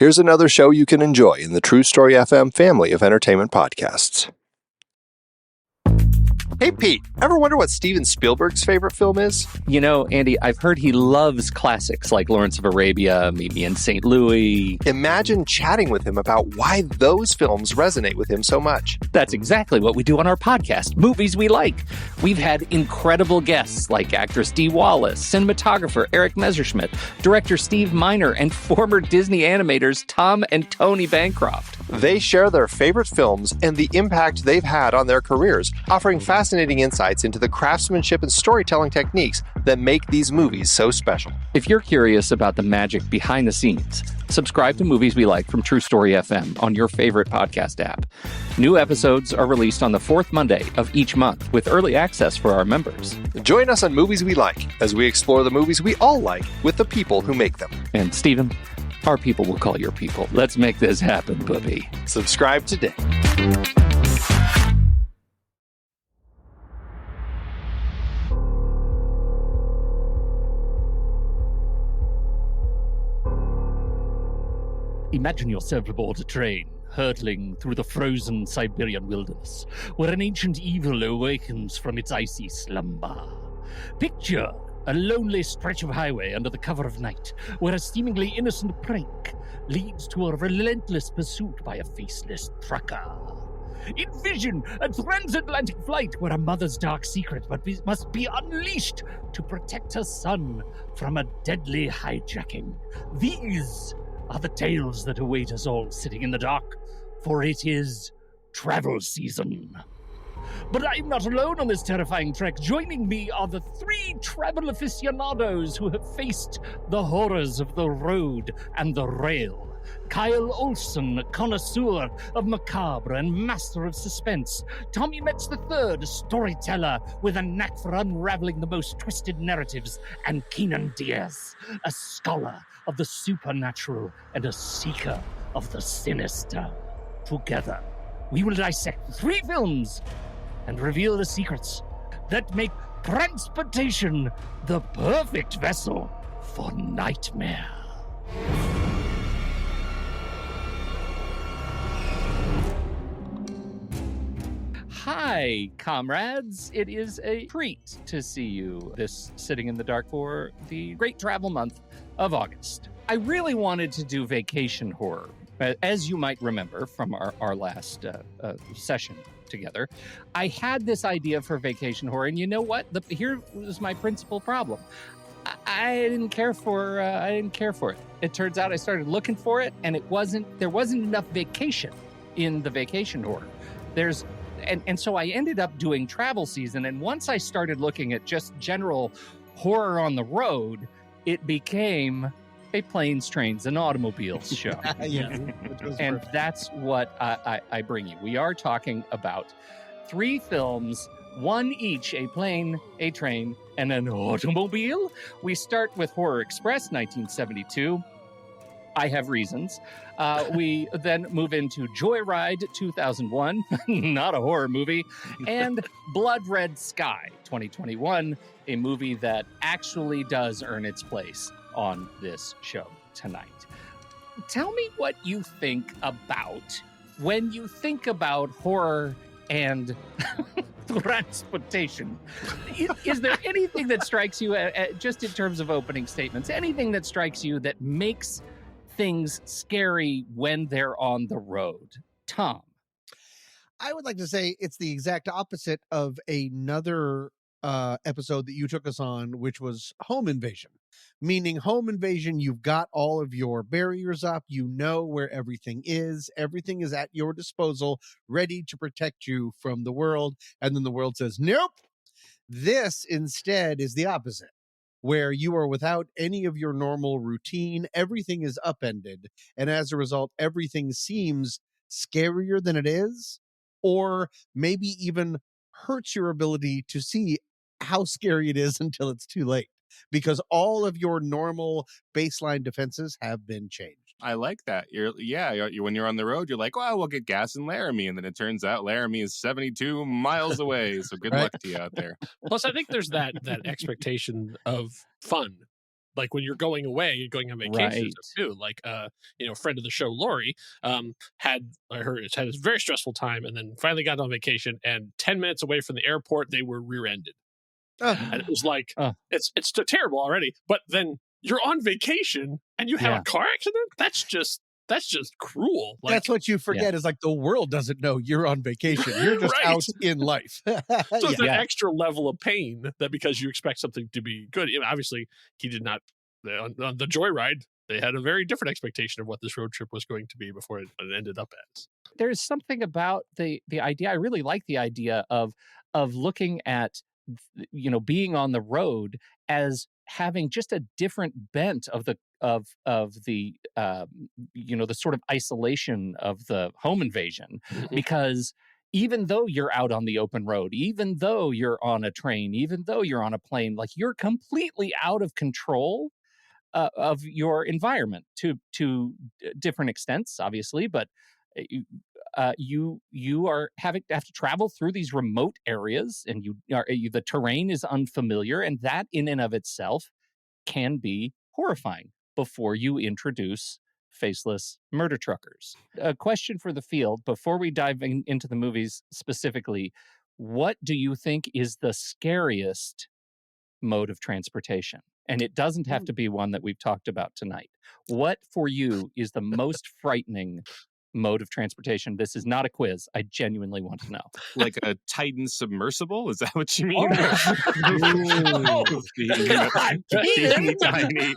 Here's another show you can enjoy in the True Story FM family of entertainment podcasts. Hey, Pete, ever wonder what Steven Spielberg's favorite film is? You know, Andy, I've heard he loves classics like Lawrence of Arabia, Meet Me in St. Louis. Imagine chatting with him about why those films resonate with him so much. That's exactly what we do on our podcast, Movies We Like. We've had incredible guests like actress Dee Wallace, cinematographer Eric Messerschmidt, director Steve Miner, and former Disney animators Tom and Tony Bancroft. They share their favorite films and the impact they've had on their careers, offering fascinating insights into the craftsmanship and storytelling techniques that make these movies so special. If you're curious about the magic behind the scenes, subscribe to Movies We Like from True Story FM on your favorite podcast app. New episodes are released on the fourth Monday of each month with early access for our members. Join us on Movies We Like as we explore the movies we all like with the people who make them. And Stephen, our people will call your people. Let's make this happen, puppy. Subscribe today. Imagine yourself aboard a train, hurtling through the frozen Siberian wilderness, where an ancient evil awakens from its icy slumber. Picture a lonely stretch of highway under the cover of night, where a seemingly innocent prank leads to a relentless pursuit by a faceless trucker. Envision a transatlantic flight where a mother's dark secret must be unleashed to protect her son from a deadly hijacking. These are the tales that await us all sitting in the dark, for it is travel season. But I'm not alone on this terrifying trek. Joining me are the three travel aficionados who have faced the horrors of the road and the rail. Kyle Olson, connoisseur of macabre and master of suspense. Tommy Metz III, a storyteller with a knack for unraveling the most twisted narratives. And Keenan Diaz, a scholar of the supernatural and a seeker of the sinister. Together, we will dissect three films and reveal the secrets that make transportation the perfect vessel for nightmare. Hi, comrades. It is a treat to see you this sitting in the dark for the great travel month of August. I really wanted to do vacation horror, as you might remember from our last session together. I had this idea for vacation horror, and you know what? Here was my principal problem. I didn't care for it. It turns out I started looking for it, and there wasn't enough vacation in the vacation horror. And so I ended up doing travel season, and once I started looking at just general horror on the road, it became a planes, trains, and automobiles show. Yeah, and perfect. That's what I bring you. We are talking about three films, one each, a plane, a train, and an automobile. We start with Horror Express, 1972. I Have Reasons. We then move into Joyride, 2001, not a horror movie, and Blood Red Sky, 2021, a movie that actually does earn its place on this show tonight. Tell me what you think about when you think about horror and transportation. Is there anything that strikes you, just in terms of opening statements, anything that strikes you that makes things scary when they're on the road? Tom? I would like to say it's the exact opposite of another episode that you took us on, which was home invasion. Meaning home invasion, you've got all of your barriers up, you know where everything is at your disposal, ready to protect you from the world, and then the world says, nope. This instead is the opposite, where you are without any of your normal routine, everything is upended, and as a result, everything seems scarier than it is, or maybe even hurts your ability to see how scary it is until it's too late, because all of your normal baseline defenses have been changed. I like that. When you're on the road, you're like, well, we'll get gas in Laramie. And then it turns out Laramie is 72 miles away. So good luck to you out there. Plus, I think there's that expectation of fun like when you're going away, you're going on vacation and stuff too. Like, friend of the show, Lori, had a very stressful time, and then finally got on vacation. And 10 minutes away from the airport, they were rear-ended, and it was like, it's terrible already. But then you're on vacation and you have a car accident. That's just cruel. Like, that's what you forget is like the world doesn't know you're on vacation. You're just Right. out in life. So it's an extra level of pain that because you expect something to be good. Obviously, he did not. On the joyride, they had a very different expectation of what this road trip was going to be before it ended up as. There's something about the idea. I really like the idea of looking at, being on the road as having just a different bent of the the sort of isolation of the home invasion, because even though you're out on the open road, even though you're on a train, even though you're on a plane, like you're completely out of control of your environment to different extents, obviously, but you have to travel through these remote areas, and the terrain is unfamiliar, and that in and of itself can be horrifying before you introduce faceless murder truckers. A question for the field before we dive into the movies specifically: what do you think is the scariest mode of transportation? And it doesn't have to be one that we've talked about tonight. What for you is the most frightening mode of transportation? This is not a quiz. I genuinely want to know. Like a Titan submersible? Is that what you mean? Tiny.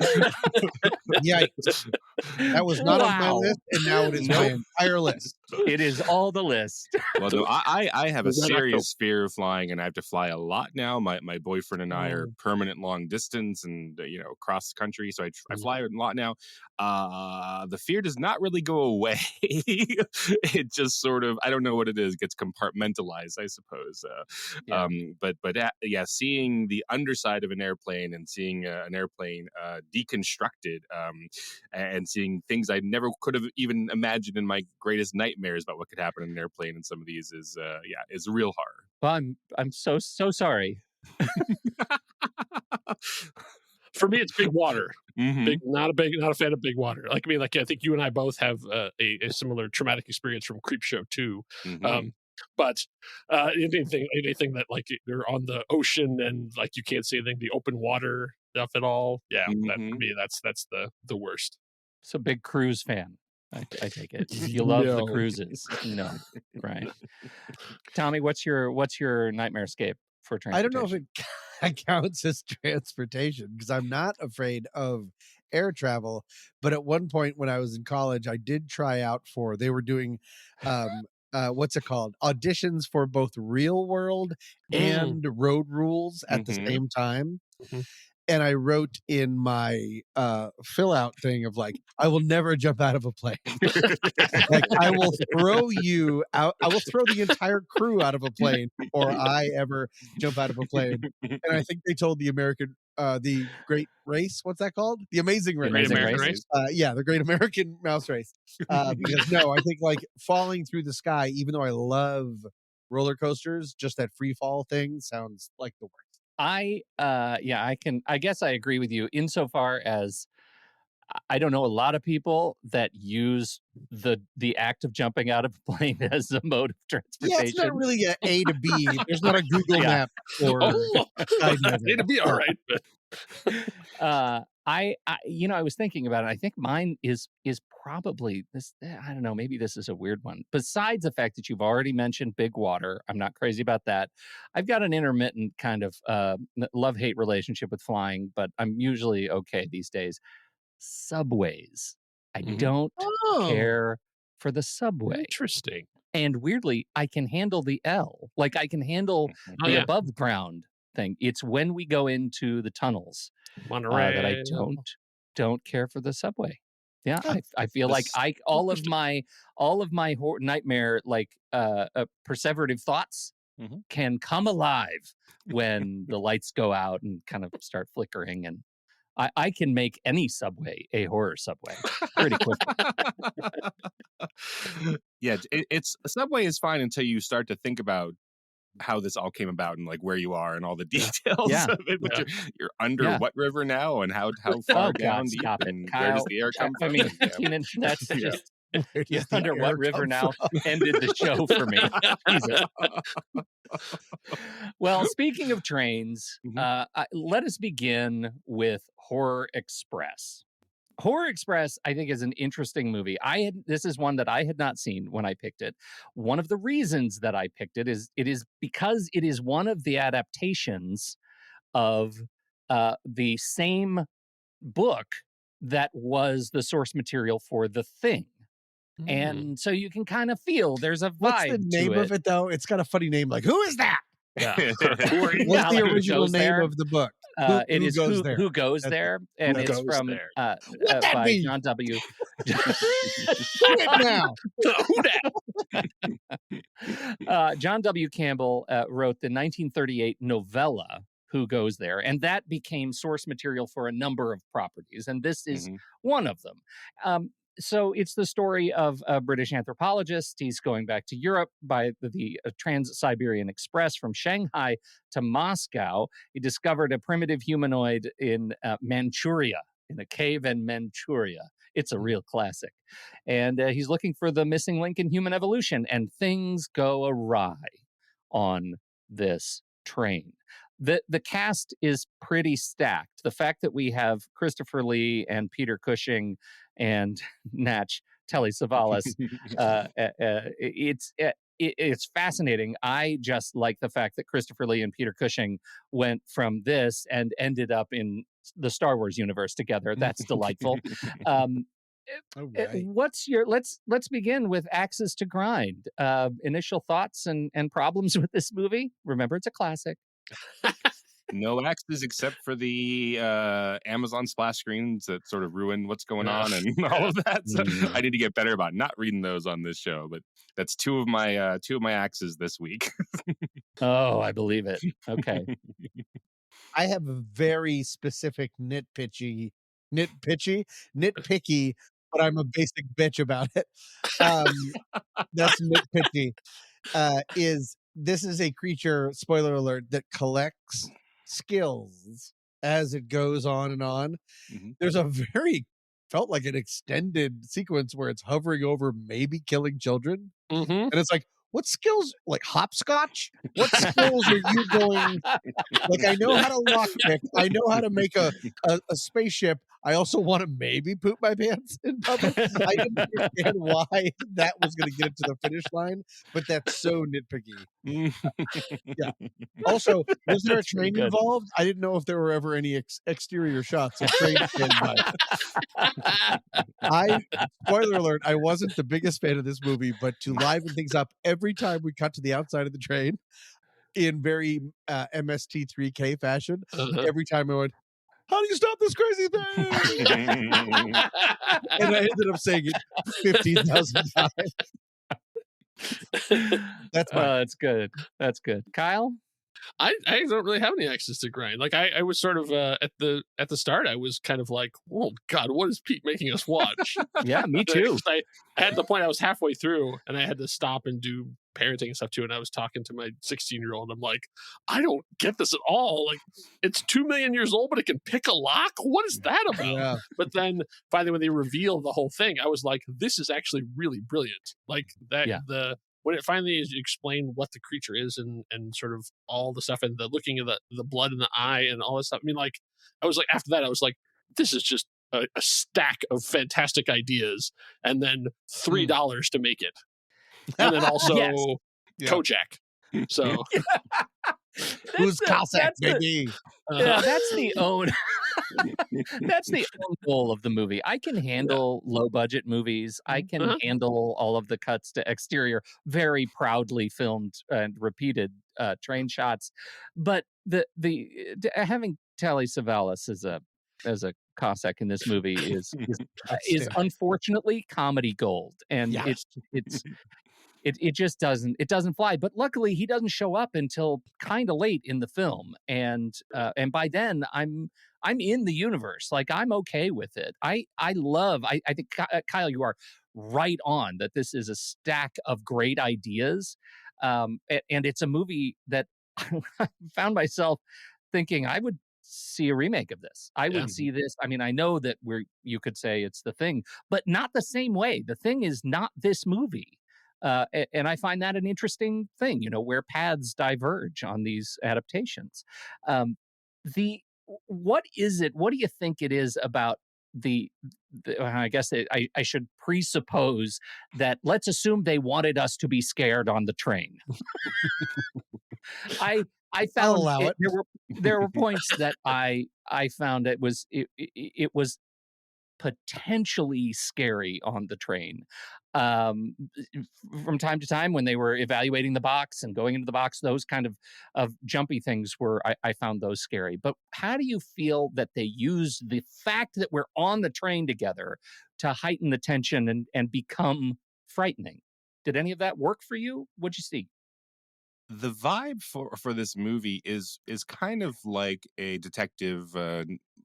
Yikes. That was not on my list, and now it is my entire list. It is all the list. Well, no, I have a serious fear of flying, and I have to fly a lot now. My boyfriend and I are permanent long distance, and across the country, so I fly a lot now. The fear does not really go away. It just sort of, I don't know what it is, gets compartmentalized, I suppose. Seeing the underside of an airplane and seeing an airplane deconstructed, and seeing things I never could have even imagined in my greatest nightmares about what could happen in an airplane in some of these is real horror. Well, I'm so sorry. For me, it's big water. Not a fan of big water. I think you and I both have a similar traumatic experience from Creepshow 2. But anything that like you're on the ocean and like you can't see anything, the open water stuff at all. Yeah, that, for me, that's the worst. So big cruise fan. I take it. You love the cruises. No, right. Tommy, what's your nightmare escape for transportation? I don't know if it counts as transportation because I'm not afraid of air travel. But at one point when I was in college, I did try out they were doing what's it called? Auditions for both Real World and Road Rules at the same time. And I wrote in my fill out thing of like, I will never jump out of a plane. Like, I will throw you out. I will throw the entire crew out of a plane before I ever jump out of a plane. And I think they told the Great Race. What's that called? The Amazing Race. Great American Race. The Great American Mouse Race. Because I think like falling through the sky, even though I love roller coasters, just that free fall thing sounds like the worst. I guess I agree with you insofar as I don't know a lot of people that use the act of jumping out of a plane as a mode of transportation. Yeah, it's not really A to B. There's not a Google map for A to B. All right. I was thinking about it. I think mine is probably this. I don't know. Maybe this is a weird one. Besides the fact that you've already mentioned big water, I'm not crazy about that. I've got an intermittent kind of love-hate relationship with flying, but I'm usually okay these days. Subways. I don't care for the subway. Interesting. And weirdly, I can handle the L. Like I can handle the above ground thing. It's when we go into the tunnels that I don't care for the subway. Yeah, I feel like all of my nightmare perseverative thoughts can come alive when the lights go out and kind of start flickering, and I can make any subway a horror subway pretty quickly. Yeah, it's a subway is fine until you start to think about how this all came about and like where you are and all the details Yeah. of it. But you're under what river now, and how far down deep, stop it, and Kyle. where does the air come from? I mean, Keenan, that's Yeah. just Where does the under air what river come now from? ended the show for me. Jesus. Well, speaking of trains, let us begin with Horror Express. Horror Express, I think, is an interesting movie. This is one that I had not seen when I picked it. One of the reasons that I picked it is because it is one of the adaptations of the same book that was the source material for The Thing. And so you can kind of feel there's a vibe. What's the name of it, though? It's got a funny name, like, who is that? Yeah. What's the original name of the book? It is Goes there? Who Goes There, and it's from What that by mean? John W. Do it now. John W. Campbell wrote the 1938 novella Who Goes There, and that became source material for a number of properties, and this is one of them. So it's the story of a British anthropologist. He's going back to Europe by the Trans-Siberian Express from Shanghai to Moscow. He discovered a primitive humanoid in Manchuria, in a cave in Manchuria. It's a real classic. And he's looking for the missing link in human evolution, and things go awry on this train. The cast is pretty stacked. The fact that we have Christopher Lee and Peter Cushing and Natch Telly Savalas, it's fascinating. I just like the fact that Christopher Lee and Peter Cushing went from this and ended up in the Star Wars universe together. That's delightful. What's your let's begin with Axes to Grind. Initial thoughts and problems with this movie. Remember, it's a classic. No axes except for the Amazon splash screens that sort of ruin what's going on and all of that. So I need to get better about not reading those on this show. But that's two of my axes this week. Oh, I believe it. Okay. I have a very specific nitpicky, but I'm a basic bitch about it. That's nitpicky. This is a creature, spoiler alert, that collects skills as it goes on and on. There's a felt like an extended sequence where it's hovering over maybe killing children. And it's like, what skills, like hopscotch? What skills are you going? Like, I know how to lockpick. I know how to make a spaceship. I also want to maybe poop my pants in public. I didn't understand why that was going to get it to the finish line, but that's so nitpicky. Yeah. Also, was there a train involved? I didn't know if there were ever any exterior shots of trains standing by. Spoiler alert, I wasn't the biggest fan of this movie, but to liven things up, every time we cut to the outside of the train in very MST3K fashion, every time I went, how do you stop this crazy thing? And I ended up saying it 15,000 times. That's good. That's good. Kyle? I don't really have any axes to grind. Like I was sort of at the start, I was kind of like, oh God, what is Pete making us watch? Yeah, me too. I had the point I was halfway through and I had to stop and do parenting and stuff too. And I was talking to my 16-year-old. I'm like, I don't get this at all. Like, it's 2 million years old, but it can pick a lock. What is that about? Yeah. But then finally, when they reveal the whole thing, I was like, this is actually really brilliant. Like that, when it finally is explained what the creature is and sort of all the stuff and the looking at the blood in the eye and all this stuff. I mean, like, I was like, after that, I was like, this is just a stack of fantastic ideas, and then $3 to make it. And then also Kojak. So who's Cossack, baby? That's the own goal of the movie. I can handle low budget movies. I can handle all of the cuts to exterior, very proudly filmed and repeated train shots. But the having Telly Savalas as a Cossack in this movie is unfortunately comedy gold, and it just doesn't fly. But luckily, he doesn't show up until kind of late in the film, and by then I'm in the universe. Like, I'm okay with it. I think Kyle, you are right on that this is a stack of great ideas. And it's a movie that I found myself thinking I would see a remake of this. I would see this. I mean, I know that you could say it's The Thing, but not the same way. The Thing is not this movie. And I find that an interesting thing, where paths diverge on these adaptations. The What is it? What do you think it is about I guess I should presuppose that, let's assume they wanted us to be scared on the train. I I I'll found allow it. there were points that I found it was potentially scary on the train. Um, from time to time when they were evaluating the box and going into the box, those kind of jumpy things I found those scary. But how do you feel that they use the fact that we're on the train together to heighten the tension and become frightening? Did any of that work for you? What'd you see? The vibe for this movie is kind of like a detective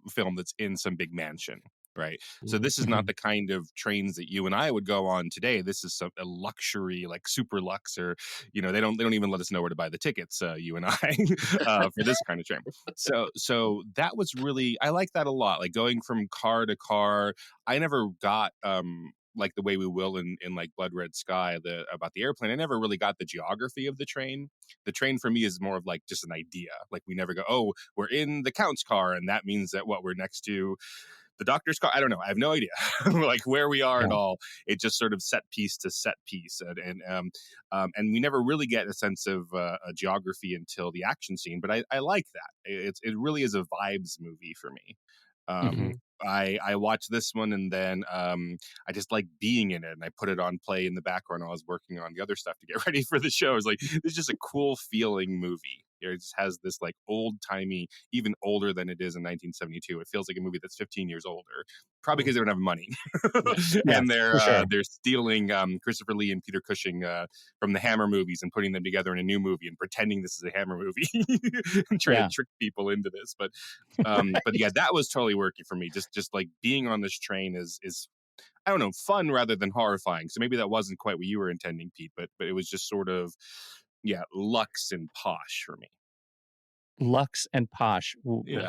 film that's in some big mansion, right? So this is not the kind of trains that you and I would go on today. This is a luxury, like super lux, or they don't even let us know where to buy the tickets, you and I, for this kind of train. So that was really, I like that a lot. Like going from car to car. I never got like the way we will in like Blood Red Sky, about the airplane. I never really got the geography of the train. The train for me is more of like just an idea. Like we never go, oh, we're in the Count's car, and that means that we're next to the doctor's car. I don't know. I have no idea like where we are at all. It just sort of set piece to set piece, and we never really get a sense of a geography until the action scene. But I like that. It really is a vibes movie for me. I watched this one, and then I just like being in it, and I put it on play in the background while I was working on the other stuff to get ready for the show. It's like, it's just a cool feeling movie. It just has this like old timey, even older than it is in 1972. It feels like a movie that's 15 years older, probably because they don't have money, and they're stealing Christopher Lee and Peter Cushing from the Hammer movies and putting them together in a new movie and pretending this is a Hammer movie and trying to trick people into this. But yeah, that was totally working for me. Just like being on this train is I don't know, fun rather than horrifying. So maybe that wasn't quite what you were intending, Pete, but it was just sort of, luxe and posh for me. Lux and posh.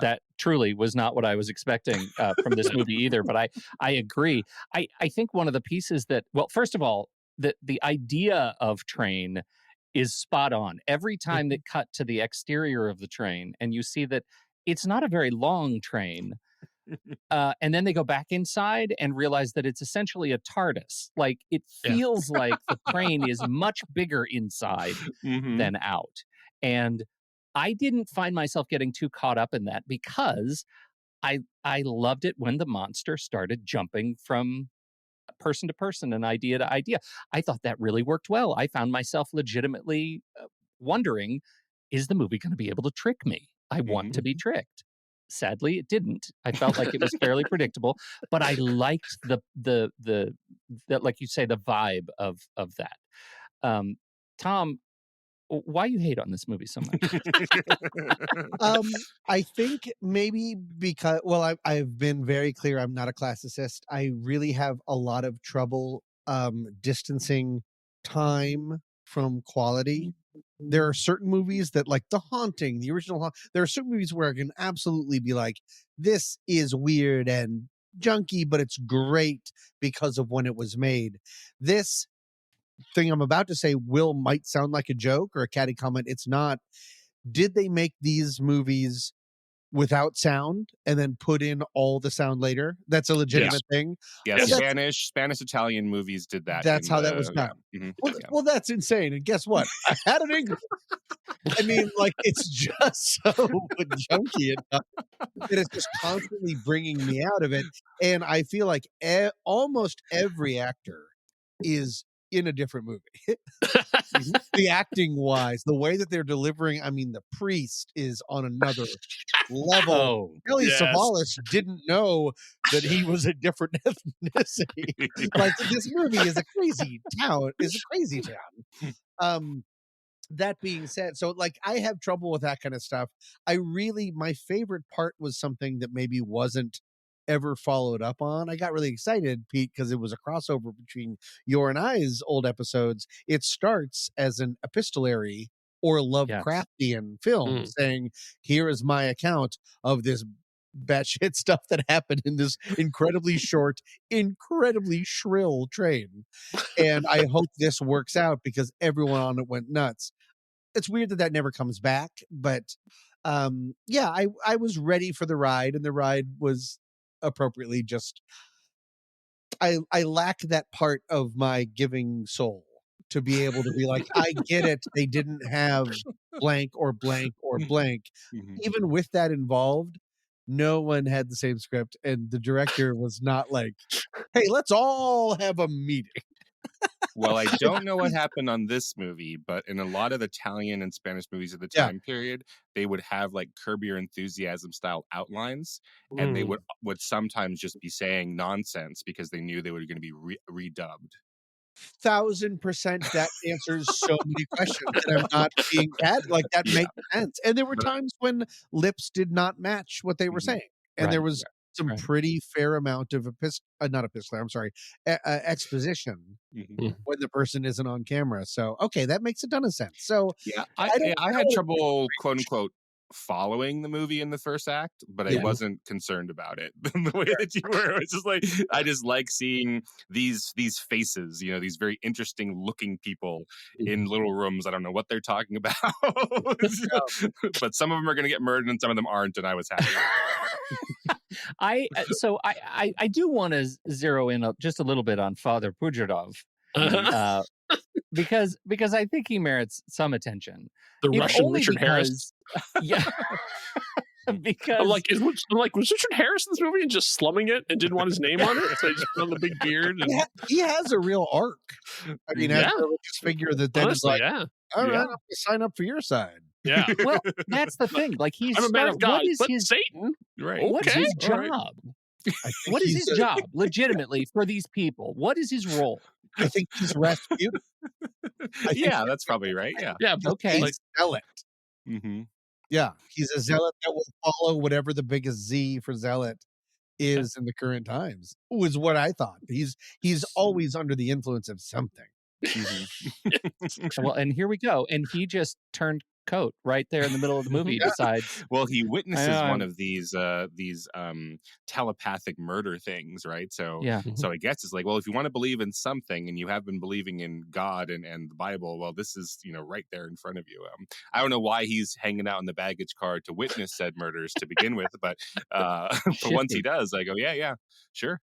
That truly was not what I was expecting from this movie either. But I agree. I think one of the pieces that, well, first of all, the idea of train is spot on. Every time they cut to the exterior of the train and you see that it's not a very long train. And then they go back inside and realize that it's essentially a TARDIS. Like, it feels like the train is much bigger inside than out. And I didn't find myself getting too caught up in that because I loved it when the monster started jumping from person to person and idea to idea. I thought that really worked well. I found myself legitimately wondering, is the movie going to be able to trick me? I want to be tricked. Sadly, it didn't. I felt like it was fairly predictable, but I liked the like you say, the vibe of that. Tom, why you hate on this movie so much? I think maybe because, well, I've been very clear. I'm not a classicist. I really have a lot of trouble distancing time from quality. There are certain movies that, like The Haunting, the original, there are certain movies where I can absolutely be like, this is weird and junky, but it's great because of when it was made. This thing I'm about to say might sound like a joke or a catty comment. It's not. Did they make these movies without sound and then put in all the sound later? That's a legitimate thing. Yeah, Spanish Italian movies did that. That's how that was done. Well, that's insane. And guess what? I had an English. I mean, like, it's just so junky enough that it's just constantly bringing me out of it. And I feel like almost every actor is in a different movie. The acting wise, the way that they're delivering, I mean, the priest is on another level. Kelly Savalas didn't know that he was a different ethnicity. Like, this movie is a crazy town. That being said, so like, I have trouble with that kind of stuff. My favorite part was something that maybe wasn't ever followed up on. I got really excited, Pete, because it was a crossover between your and I's old episodes. It starts as an epistolary or Lovecraftian film saying, here is my account of this batshit stuff that happened in this incredibly short, incredibly shrill train. And I hope this works out because everyone on it went nuts. It's weird that never comes back, but I was ready for the ride, and the ride was appropriately just I lacked that part of my giving soul to be able to be like, I get it. They didn't have blank or blank or blank. Even with that involved, no one had the same script, and the director was not like, hey, let's all have a meeting. Well, I don't know what happened on this movie, but in a lot of Italian and Spanish movies of the time period, they would have like Curb Your Enthusiasm style outlines, and they would sometimes just be saying nonsense because they knew they were going to be redubbed. 1,000% that answers so many questions, and I'm not being bad. Like, that makes sense. And there were times when lips did not match what they were saying, and there was some pretty fair amount of exposition when the person isn't on camera. So, okay, that makes a ton of sense. So, yeah, I had trouble, quote unquote, following the movie in the first act, but I wasn't concerned about it the way that you were. It's just like, I just like seeing these faces, you know, these very interesting looking people in little rooms. I don't know what they're talking about, but some of them are going to get murdered and some of them aren't, and I was happy. I do want to zero in just a little bit on Father Pujardov, because I think he merits some attention. The Russian Richard Harris. Yeah. Because I'm like, was Richard Harris in this movie and just slumming it and didn't want his name on it? So he just put on the big beard. And... he has a real arc. I mean, as a religious figure that then is like, all right, I'm going to sign up for your side. Yeah. Well, that's the thing. Like, I'm a man of God, what is but his Satan? Right. What's his job? Right. What is his job, legitimately, for these people? What is his role? I think he's Rasputin. Yeah, that's probably right. Yeah. Yeah. Okay. He's a zealot. Yeah, he's a zealot that will follow whatever the biggest Z for zealot is in the current times. Was what I thought. He's always under the influence of something. Well, and here we go. And he just turned coat right there in the middle of the movie. Decides. Well, he witnesses one of these telepathic murder things, right? So so I guess it's like, well, if you want to believe in something and you have been believing in God and the Bible, well, this is, you know, right there in front of you. I don't know why he's hanging out in the baggage car to witness said murders to begin with, but once he does, I go, yeah, sure.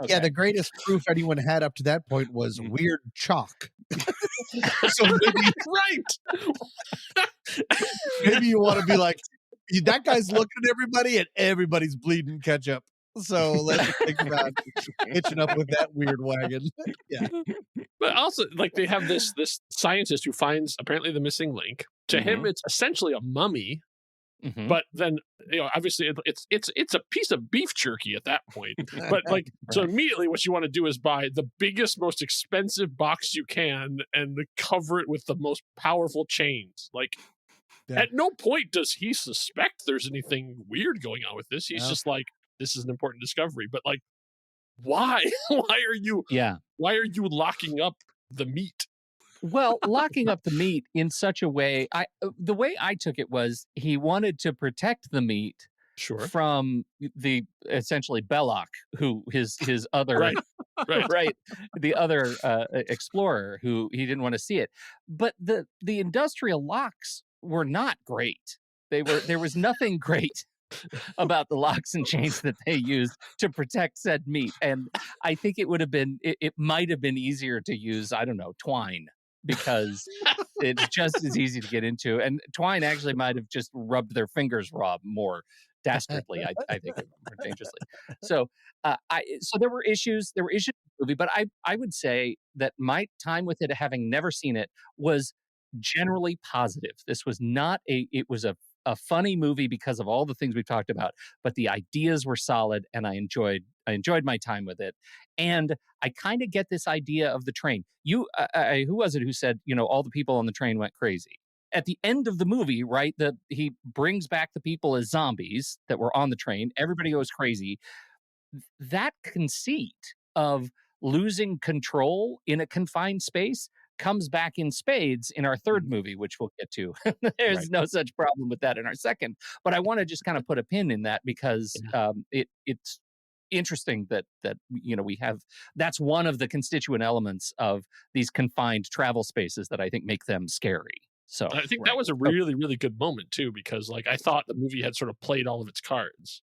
Yeah, the greatest proof anyone had up to that point was weird chalk. So maybe, maybe you want to be like, that guy's looking at everybody and everybody's bleeding ketchup. So let's think about hitching up with that weird wagon. Yeah. But also, like, they have this scientist who finds apparently the missing link. To him, it's essentially a mummy. But then, you know, obviously it's a piece of beef jerky at that point. But like, so immediately what you want to do is buy the biggest, most expensive box you can and cover it with the most powerful chains. Like, at no point does he suspect there's anything weird going on with this. He's just like, this is an important discovery. But like, why? Why are you locking up the meat? Well, locking up the meat in such a way, the way I took it was he wanted to protect the meat from the essentially Belloc, who his other the other explorer who he didn't want to see it. But the industrial locks were not great. There was nothing great about the locks and chains that they used to protect said meat. And I think it might have been easier to use, I don't know, twine. Because it's just as easy to get into, and twine actually might have just rubbed their fingers raw more dastardly. I think more dangerously. So, there were issues. There were issues in the movie, but I would say that my time with it, having never seen it, was generally positive. This was not it was a funny movie because of all the things we've talked about, but the ideas were solid, and I enjoyed my time with it. And I kind of get this idea of the train. Who was it who said, you know, all the people on the train went crazy? at the end of the movie, right, that he brings back the people as zombies that were on the train. Everybody goes crazy. That conceit of losing control in a confined space comes back in spades in our third movie, which we'll get to. There's no such problem with that in our second. But I want to just kind of put a pin in that because it's interesting that we have, that's one of the constituent elements of these confined travel spaces that I think make them scary. So I think that was a really, really good moment too, because like I thought the movie had sort of played all of its cards,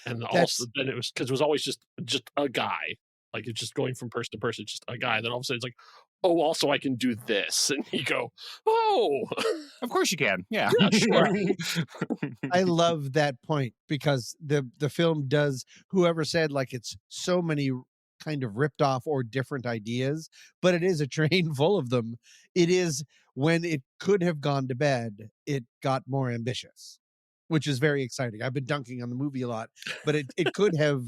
and also then it was because it was always just a guy, like it's just going from person to person, just a guy. Then all of a sudden it's like, oh, also I can do this, and you go, oh, of course you can, yeah, sure. I love that point because the film does. Whoever said like it's so many kind of ripped off or different ideas, but it is a train full of them. It is when it could have gone to bed, it got more ambitious, which is very exciting. I've been dunking on the movie a lot, but it could have.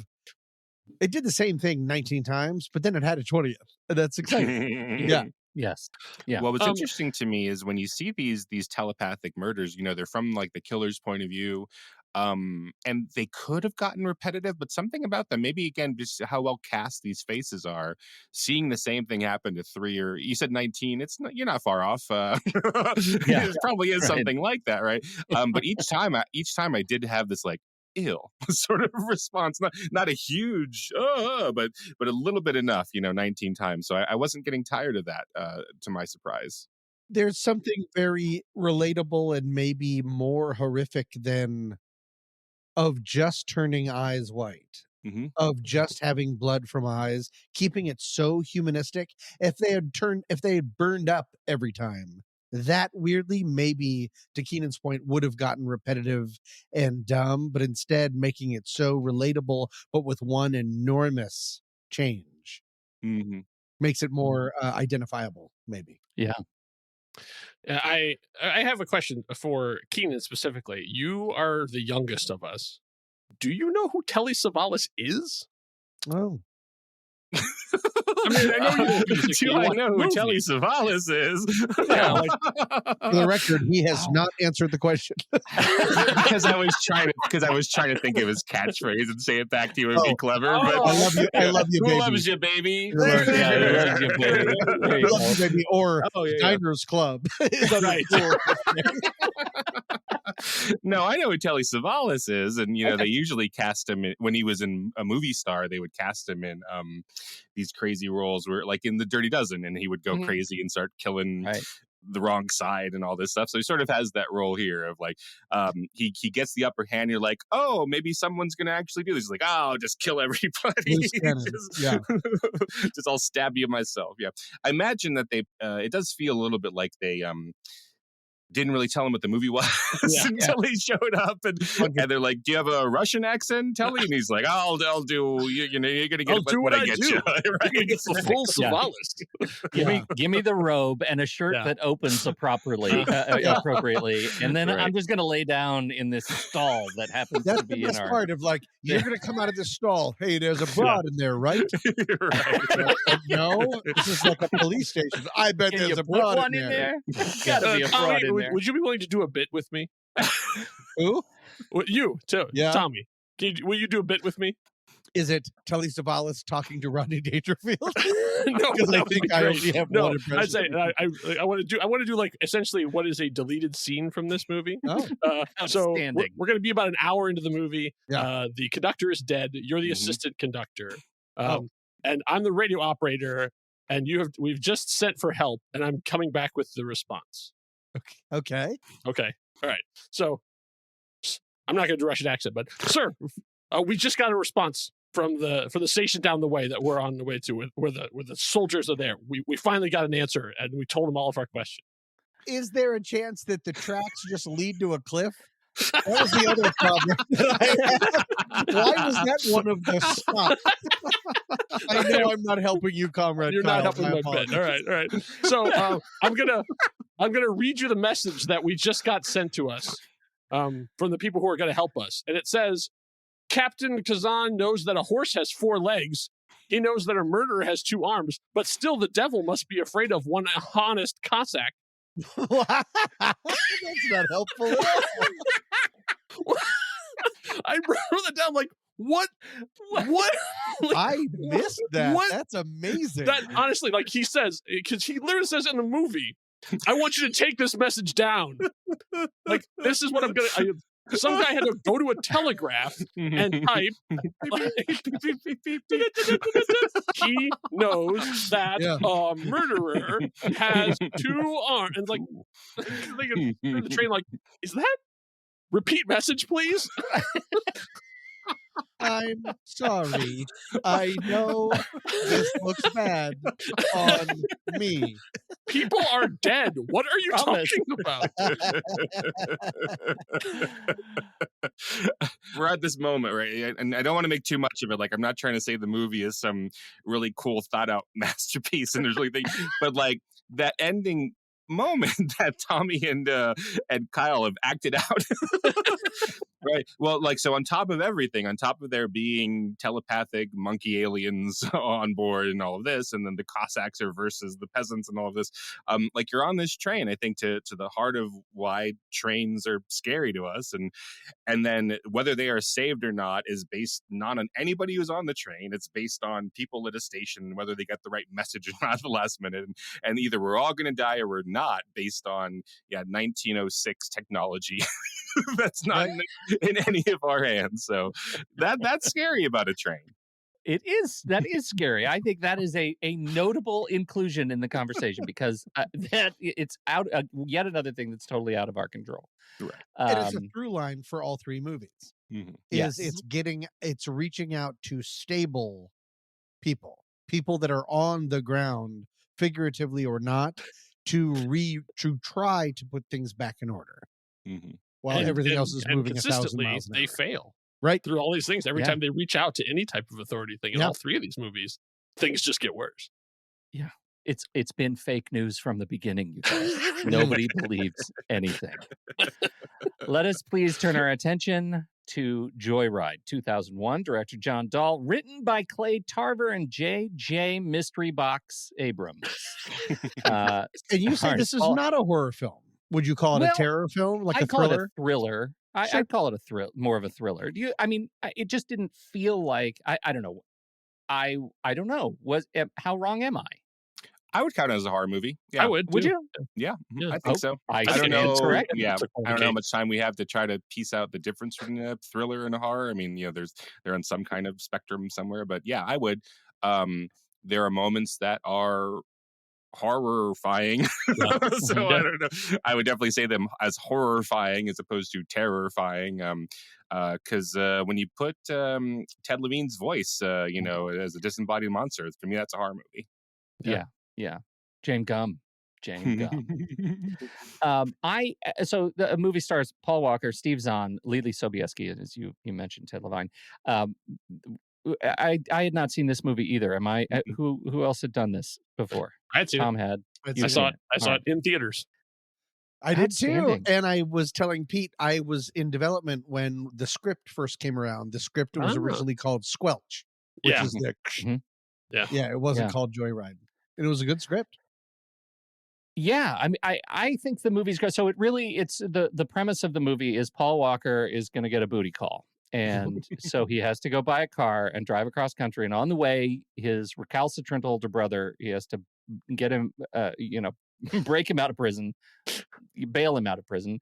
It did the same thing 19 times, but then it had a 20th. That's exciting. Yeah. Yes. Yeah. Well, what's interesting to me is when you see these telepathic murders, they're from like the killer's point of view. And they could have gotten repetitive, but something about them, maybe again, just how well cast these faces are, seeing the same thing happen to 3 or you said 19, you're not far off. It probably is something like that. Right. But each time I did have this like, ew sort of response, not a huge but a little bit enough, 19 times, so I wasn't getting tired of that, to my surprise. There's something very relatable and maybe more horrific than of just turning eyes white, of just having blood from eyes, keeping it so humanistic. If they had burned up every time, that weirdly, maybe to Keenan's point, would have gotten repetitive and dumb, but instead making it so relatable, but with one enormous change, makes it more identifiable, maybe. Yeah. I have a question for Keenan specifically. You are the youngest of us. Do you know who Telly Savalas is? Oh. I mean, I know do I know who Telly Savalas is? Yeah, for the record, he has not answered the question. because I was trying to think of his catchphrase and say it back to you and be clever. But I love you, who baby. loves you, baby? Loves you, baby. There you Love you, baby. Or Diners Club. Right. No, I know who Telly Savalas is, and they usually cast him when he was in a movie star. They would cast him in these crazy roles, where like in The Dirty Dozen, and he would go crazy and start killing the wrong side and all this stuff. So he sort of has that role here of like he gets the upper hand. You're like, oh, maybe someone's gonna actually do this. He's like, oh, I'll just kill everybody. Just I'll stab you myself. Yeah, I imagine that they it does feel a little bit like they didn't really tell him what the movie was until he showed up, and they're like, "Do you have a Russian accent, Telly?" And he's like, "I'll do. You're gonna get what I get you." Right? It's the full Savalas. Give me the robe and a shirt that opens appropriately, appropriately, and then I'm just gonna lay down in this stall that happens to be in our part of like you're gonna come out of this stall. Hey, there's a broad in there, right? No, this is like a police station. I bet there's a broad in there. Gotta be a broad in there. Would you be willing to do a bit with me? Who? You too. Yeah. Tommy. Will you do a bit with me? Is it Telly Savalas talking to Rodney Dangerfield? No, because I think I only have one impression. I'd say I want to do like essentially what is a deleted scene from this movie. Oh, so we're going to be about an hour into the movie. Yeah. The conductor is dead. You're the assistant conductor, and I'm the radio operator. And we've just sent for help, and I'm coming back with the response. Okay. All right. So I'm not going to do a Russian accent, but sir, we just got a response from the station down the way that we're on the way to, where the soldiers are there. We finally got an answer, and we told them all of our questions. Is there a chance that the tracks just lead to a cliff? That was the other problem that I had. Why was that one of the stops? I know I'm not helping you, comrade. You're Kyle, not helping my bit. All right. So I'm gonna read you the message that we just got sent to us from the people who are going to help us, and it says, Captain Kazan knows that a horse has 4 legs. He knows that a murderer has 2 arms, but still the devil must be afraid of one honest Cossack. That's not helpful at all. I wrote that down like, what? Like, I missed that. What? That's amazing. That honestly, like he says, because he literally says in the movie, I want you to take this message down. Like, this is what I'm going to... Some guy had to go to a telegraph and type. He knows that a murderer has 2 arms. And like, the train, like, is that? Repeat message, please. I'm sorry. I know this looks bad on me. People are dead. What are you talking about? We're at this moment, right? And I don't want to make too much of it. Like, I'm not trying to say the movie is some really cool, thought out masterpiece, and there's really things, but like that ending moment that Tommy and Kyle have acted out. Right. Well, like, so on top of everything, on top of there being telepathic monkey aliens on board and all of this, and then the Cossacks are versus the peasants and all of this, like, you're on this train, I think, to the heart of why trains are scary to us. And then whether they are saved or not is based not on anybody who's on the train. It's based on people at a station, whether they get the right message or not at the last minute. And either we're all going to die or we're not, based on 1906 technology that's not in any of our hands. So that's scary about a train. That is scary. I think that is a notable inclusion in the conversation, because that it's out yet another thing that's totally out of our control. Right. And it's a through line for all 3 movies. Mm-hmm. It's reaching out to stable people that are on the ground, figuratively or not, to try to put things back in order. Mm-hmm. While everything else is moving 1,000 miles an hour. They fail. Right. Through all these things. Every time they reach out to any type of authority thing in all 3 of these movies, things just get worse. Yeah. It's been fake news from the beginning, you guys. Nobody believes anything. Let us please turn our attention to Joyride, 2001, director John Dahl, written by Clay Tarver and J.J. Mystery Box Abrams. And you say this is not a horror film. Would you call it a terror film, like a thriller? I'd call it a thriller. I'd call it more of a thriller. It just didn't feel like, I don't know. I don't know. How wrong am I? I would count it as a horror movie. Yeah. I would. Would you? Yeah, I think so. I don't know. Correct. Yeah, I don't know how much time we have to try to piece out the difference between a thriller and a horror. I mean, they're on some kind of spectrum somewhere. But yeah, I would. There are moments that are horrifying. So I don't know. I would definitely say them as horrifying as opposed to terrifying. Because when you put Ted Levine's voice, as a disembodied monster, to me that's a horror movie. Yeah. James Gumb. So the movie stars Paul Walker, Steve Zahn, Lily Sobieski, as you mentioned, Ted Levine. I had not seen this movie either. Am I? Who else had done this before? I had seen Tom it. had. I saw it in theaters. I did too. And I was telling Pete, I was in development when the script first came around. The script was originally called Squelch, which is the it wasn't called Joyride. And it was a good script. Yeah, I mean, I think the movie's great. So it's the premise of the movie is Paul Walker is going to get a booty call, and so he has to go buy a car and drive across country. And on the way, his recalcitrant older brother, he has to get him, break him out of prison, bail him out of prison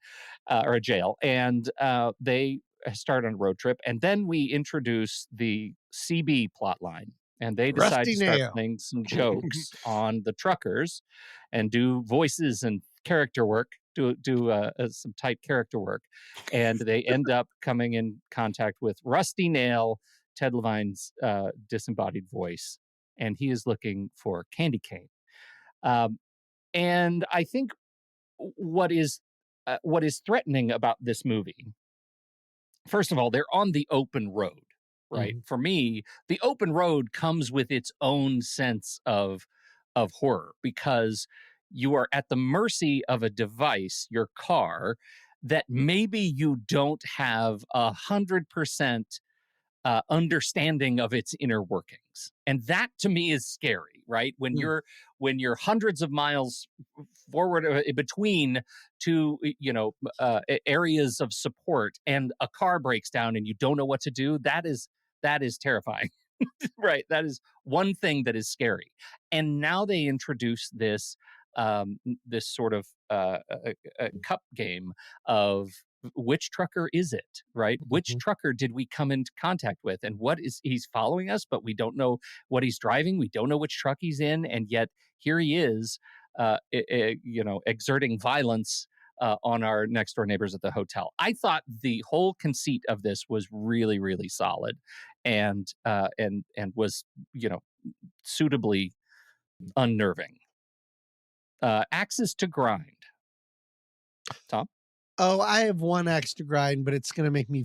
or a jail, and they start on a road trip. And then we introduce the CB plot line. And they decide to start playing some jokes on the truckers and do voices and character work, do some tight character work. And they end up coming in contact with Rusty Nail, Ted Levine's disembodied voice. And he is looking for candy cane. And I think what is threatening about this movie, first of all, they're on the open road. Right. For me, the open road comes with its own sense of horror, because you are at the mercy of a device, your car, that maybe you don't have 100% understanding of its inner workings. And that to me is scary, right? When you're hundreds of miles forward between two areas of support, and a car breaks down and you don't know what to do, that is terrifying. Right, that is one thing that is scary. And now they introduce this this sort of cup game of which trucker is it, right? Which trucker did we come into contact with, and he's following us, but we don't know what he's driving, we don't know which truck he's in, and yet here he is exerting violence on our next door neighbors at the hotel. I thought the whole conceit of this was really, really solid, and was suitably unnerving. Axes to grind. Tom? Oh, I have one axe to grind, but it's going to make me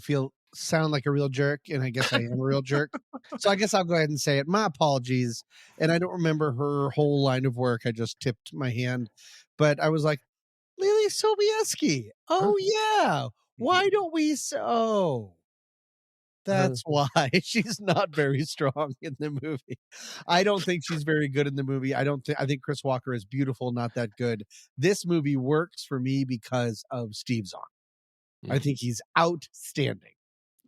sound like a real jerk, and I guess I am a real jerk. So I guess I'll go ahead and say it. My apologies. And I don't remember her whole line of work. I just tipped my hand. But I was like, Lily Sobieski. Oh, yeah. Why don't we? That's why she's not very strong in the movie. I don't think she's very good in the movie. I think Chris Walker is beautiful, not that good. This movie works for me because of Steve Zahn. I think he's outstanding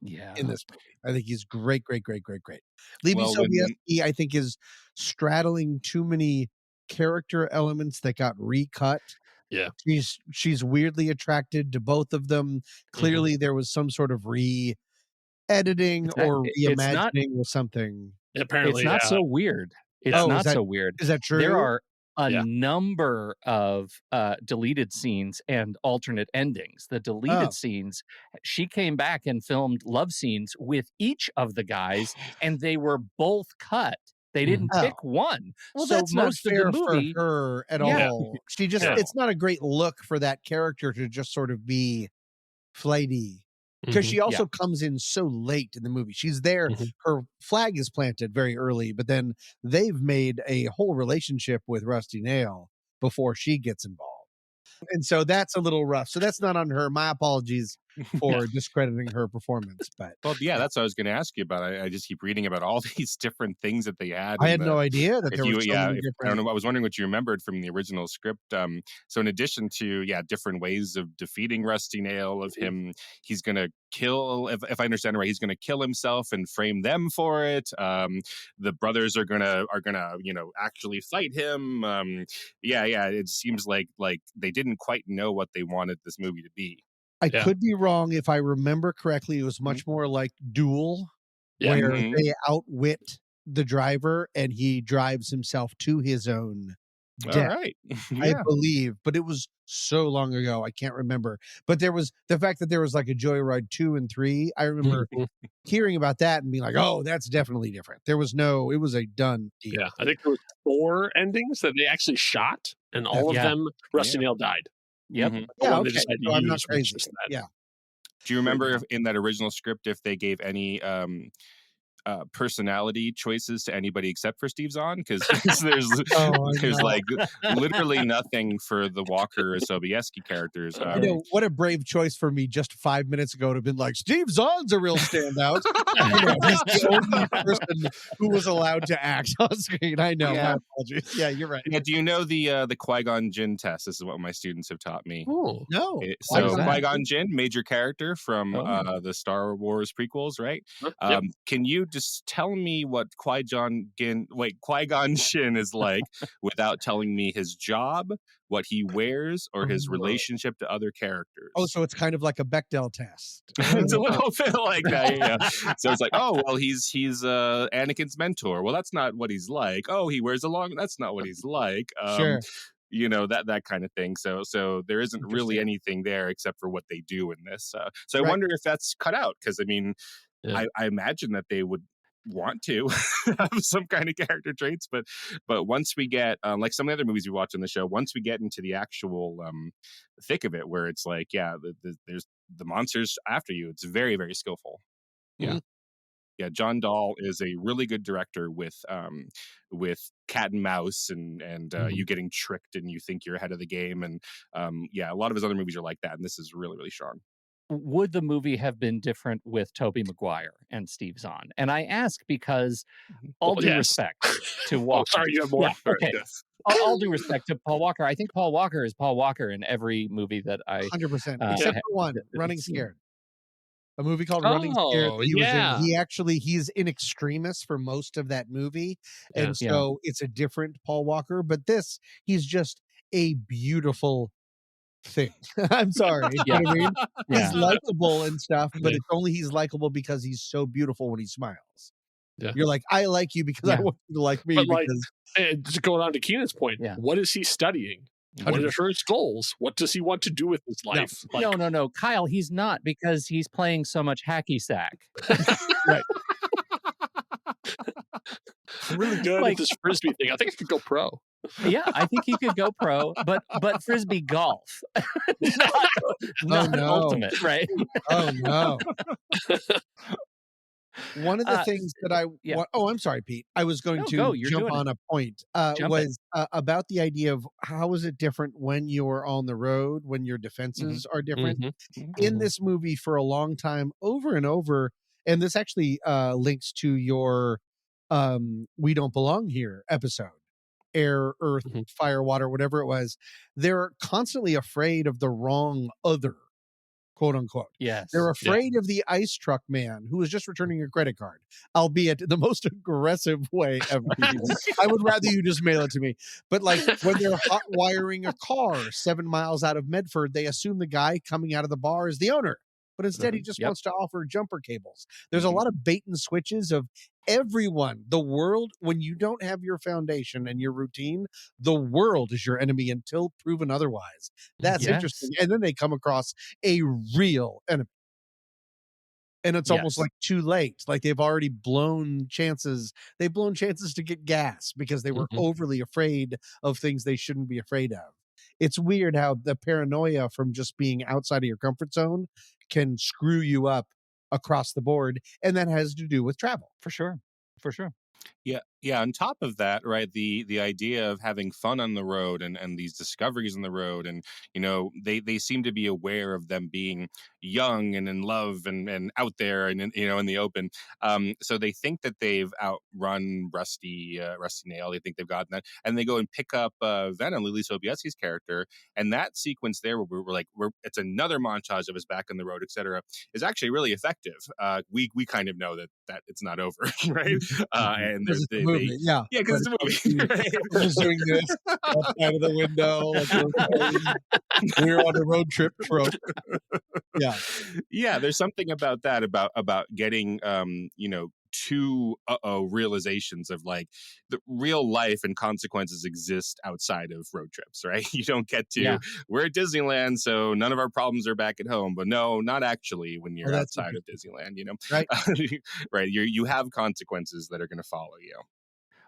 in this movie. I think he's great, great, great, great, great. Libby Sobieski, I think, is straddling too many character elements that got recut. Yeah. She's weirdly attracted to both of them. Clearly there was some sort of editing or reimagining or something. Apparently, it's not so weird. It's not so weird. Is that true? There are a number of deleted scenes and alternate endings. The deleted scenes, she came back and filmed love scenes with each of the guys, and they were both cut. They didn't pick one. Well, so that's most not of fair the movie for her at all. She just it's not a great look for that character to just sort of be flighty. Because she also comes in so late in the movie. She's there. Her flag is planted very early, but then they've made a whole relationship with Rusty Nail before she gets involved. And so that's a little rough. So that's not on her. My apologies for discrediting her performance. But that's what I was going to ask you about. I just keep reading about all these different things that they had. I had no idea that there were so many different. I don't know. I was wondering what you remembered from the original script. So in addition to different ways of defeating Rusty Nail, of him, he's going to kill. If I understand right, he's going to kill himself and frame them for it. The brothers are gonna actually fight him. It seems like they didn't quite know what they wanted this movie to be. I could be wrong. If I remember correctly, it was much more like Duel, where they outwit the driver and he drives himself to his own death. All right. I believe, but it was so long ago, I can't remember. But there was the fact that there was like a Joyride 2 and 3. I remember hearing about that and being like, oh, that's definitely different. It was a done deal. Yeah, I think there was 4 endings that they actually shot, and all of them, Rusty Nail died. Yep. Yeah, okay. So I'm not crazy. Yeah. Do you remember if in that original script if they gave any personality choices to anybody except for Steve Zahn? Because there's like literally nothing for the Walker or Sobieski characters. What a brave choice for me just 5 minutes ago to have been like, Steve Zahn's a real standout. He's the only person who was allowed to act on screen. I know. My apologies. Yeah, you're right. Do you know the Qui-Gon Jinn test? This is what my students have taught me. Oh, no. So Qui-Gon Jinn, major character from the Star Wars prequels, right? Can you just tell me what Qui-Gon Jinn is like without telling me his job, what he wears, or his relationship to other characters? Oh, so it's kind of like a Bechdel test. It's a little bit like that, yeah. So it's like, oh, well, he's Anakin's mentor. Well, that's not what he's like. Oh, he wears a long. That's not what he's like. Sure. That kind of thing. So there isn't really anything there except for what they do in this. So I wonder if that's cut out, because I mean, I imagine that they would want to have some kind of character traits, but once we get like some of the other movies we watch on the show, once we get into the actual thick of it, where it's like there's the monsters after you, it's very, very skillful. John Dahl is a really good director with cat and mouse and you getting tricked and you think you're ahead of the game, and a lot of his other movies are like that, and this is really, really strong. would the movie have been different with Tobey Maguire and Steve Zahn? And I ask because all due respect to Walker. Oh, sorry, you have more? Yeah, okay. Yes. All due respect to Paul Walker. I think Paul Walker is Paul Walker in every movie that I 100%. Except for one, Running Scared. A movie called Running Scared. Oh, He was yeah. in. He's in extremis for most of that movie. And Yeah. so it's a different Paul Walker. But this, he's just a beautiful thing. I'm sorry. You know what I mean? He's likable and stuff, but it's only he's likable because he's so beautiful when he smiles. Yeah. You're like, I like you because I want you to like me. But because just going on to Keenan's point, what is he studying? What are his goals? What does he want to do with his life? No, Kyle, he's not, because he's playing so much hacky sack. Right. I'm really good at this frisbee thing. I think I could go pro. Yeah, I think he could go pro, but frisbee golf, not ultimate, right? Oh no. One of the things that I want, I'm sorry, Pete. I was going to jump on a point. Was about the idea of how is it different when you're on the road, when your defenses are different. In this movie, for a long time, over and over, and this actually links to your "We Don't Belong Here" episode. Air, earth, fire, water, whatever it was. They're constantly afraid of the wrong other. Quote unquote. Yes. They're afraid of the ice truck man who is just returning your credit card, albeit the most aggressive way ever. I would rather you just mail it to me. But like when they're hot wiring a car 7 miles out of Medford, they assume the guy coming out of the bar is the owner. But instead, he just wants to offer jumper cables. There's a lot of bait and switches of everyone. The world, when you don't have your foundation and your routine, the world is your enemy until proven otherwise. That's interesting. And then they come across a real enemy. And it's almost like too late. Like they've already blown chances. They've blown chances to get gas because they were overly afraid of things they shouldn't be afraid of. It's weird how the paranoia from just being outside of your comfort zone can screw you up across the board. And that has to do with travel. For sure. Yeah. On top of that, right, the idea of having fun on the road and these discoveries on the road, and they seem to be aware of them being young and in love and out there and in the open. So they think that they've outrun Rusty Nail. They think they've gotten that, and they go and pick up Venom, Lily Sobieski's character, and that sequence there where it's another montage of us back on the road, etc., is actually really effective. We kind of know that it's not over, right? And there's because it's a movie. We're just doing this outside of the window. Like we're on a road trip trope. Yeah. There's something about that about getting two realizations of like the real life and consequences exist outside of road trips, right? You don't get to we're at Disneyland, so none of our problems are back at home. But no, not actually when you're outside of Disneyland, right? Right. You have consequences that are going to follow you.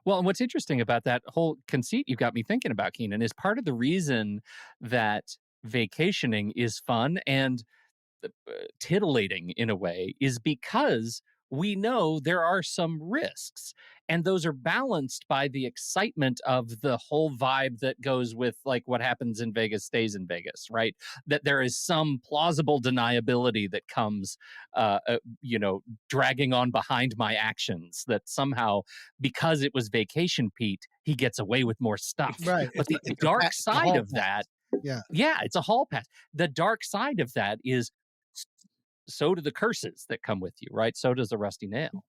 Well, and what's interesting about that whole conceit you got me thinking about, Keenan, is part of the reason that vacationing is fun and titillating in a way is because we know there are some risks, and those are balanced by the excitement of the whole vibe that goes with like what happens in Vegas stays in Vegas, right? That there is some plausible deniability that comes, dragging on behind my actions, that somehow because it was Vacation Pete, he gets away with more stuff. Right. But the dark side of that, it's a hall pass. The dark side of that is so do the curses that come with you, right? So does the rusty nail.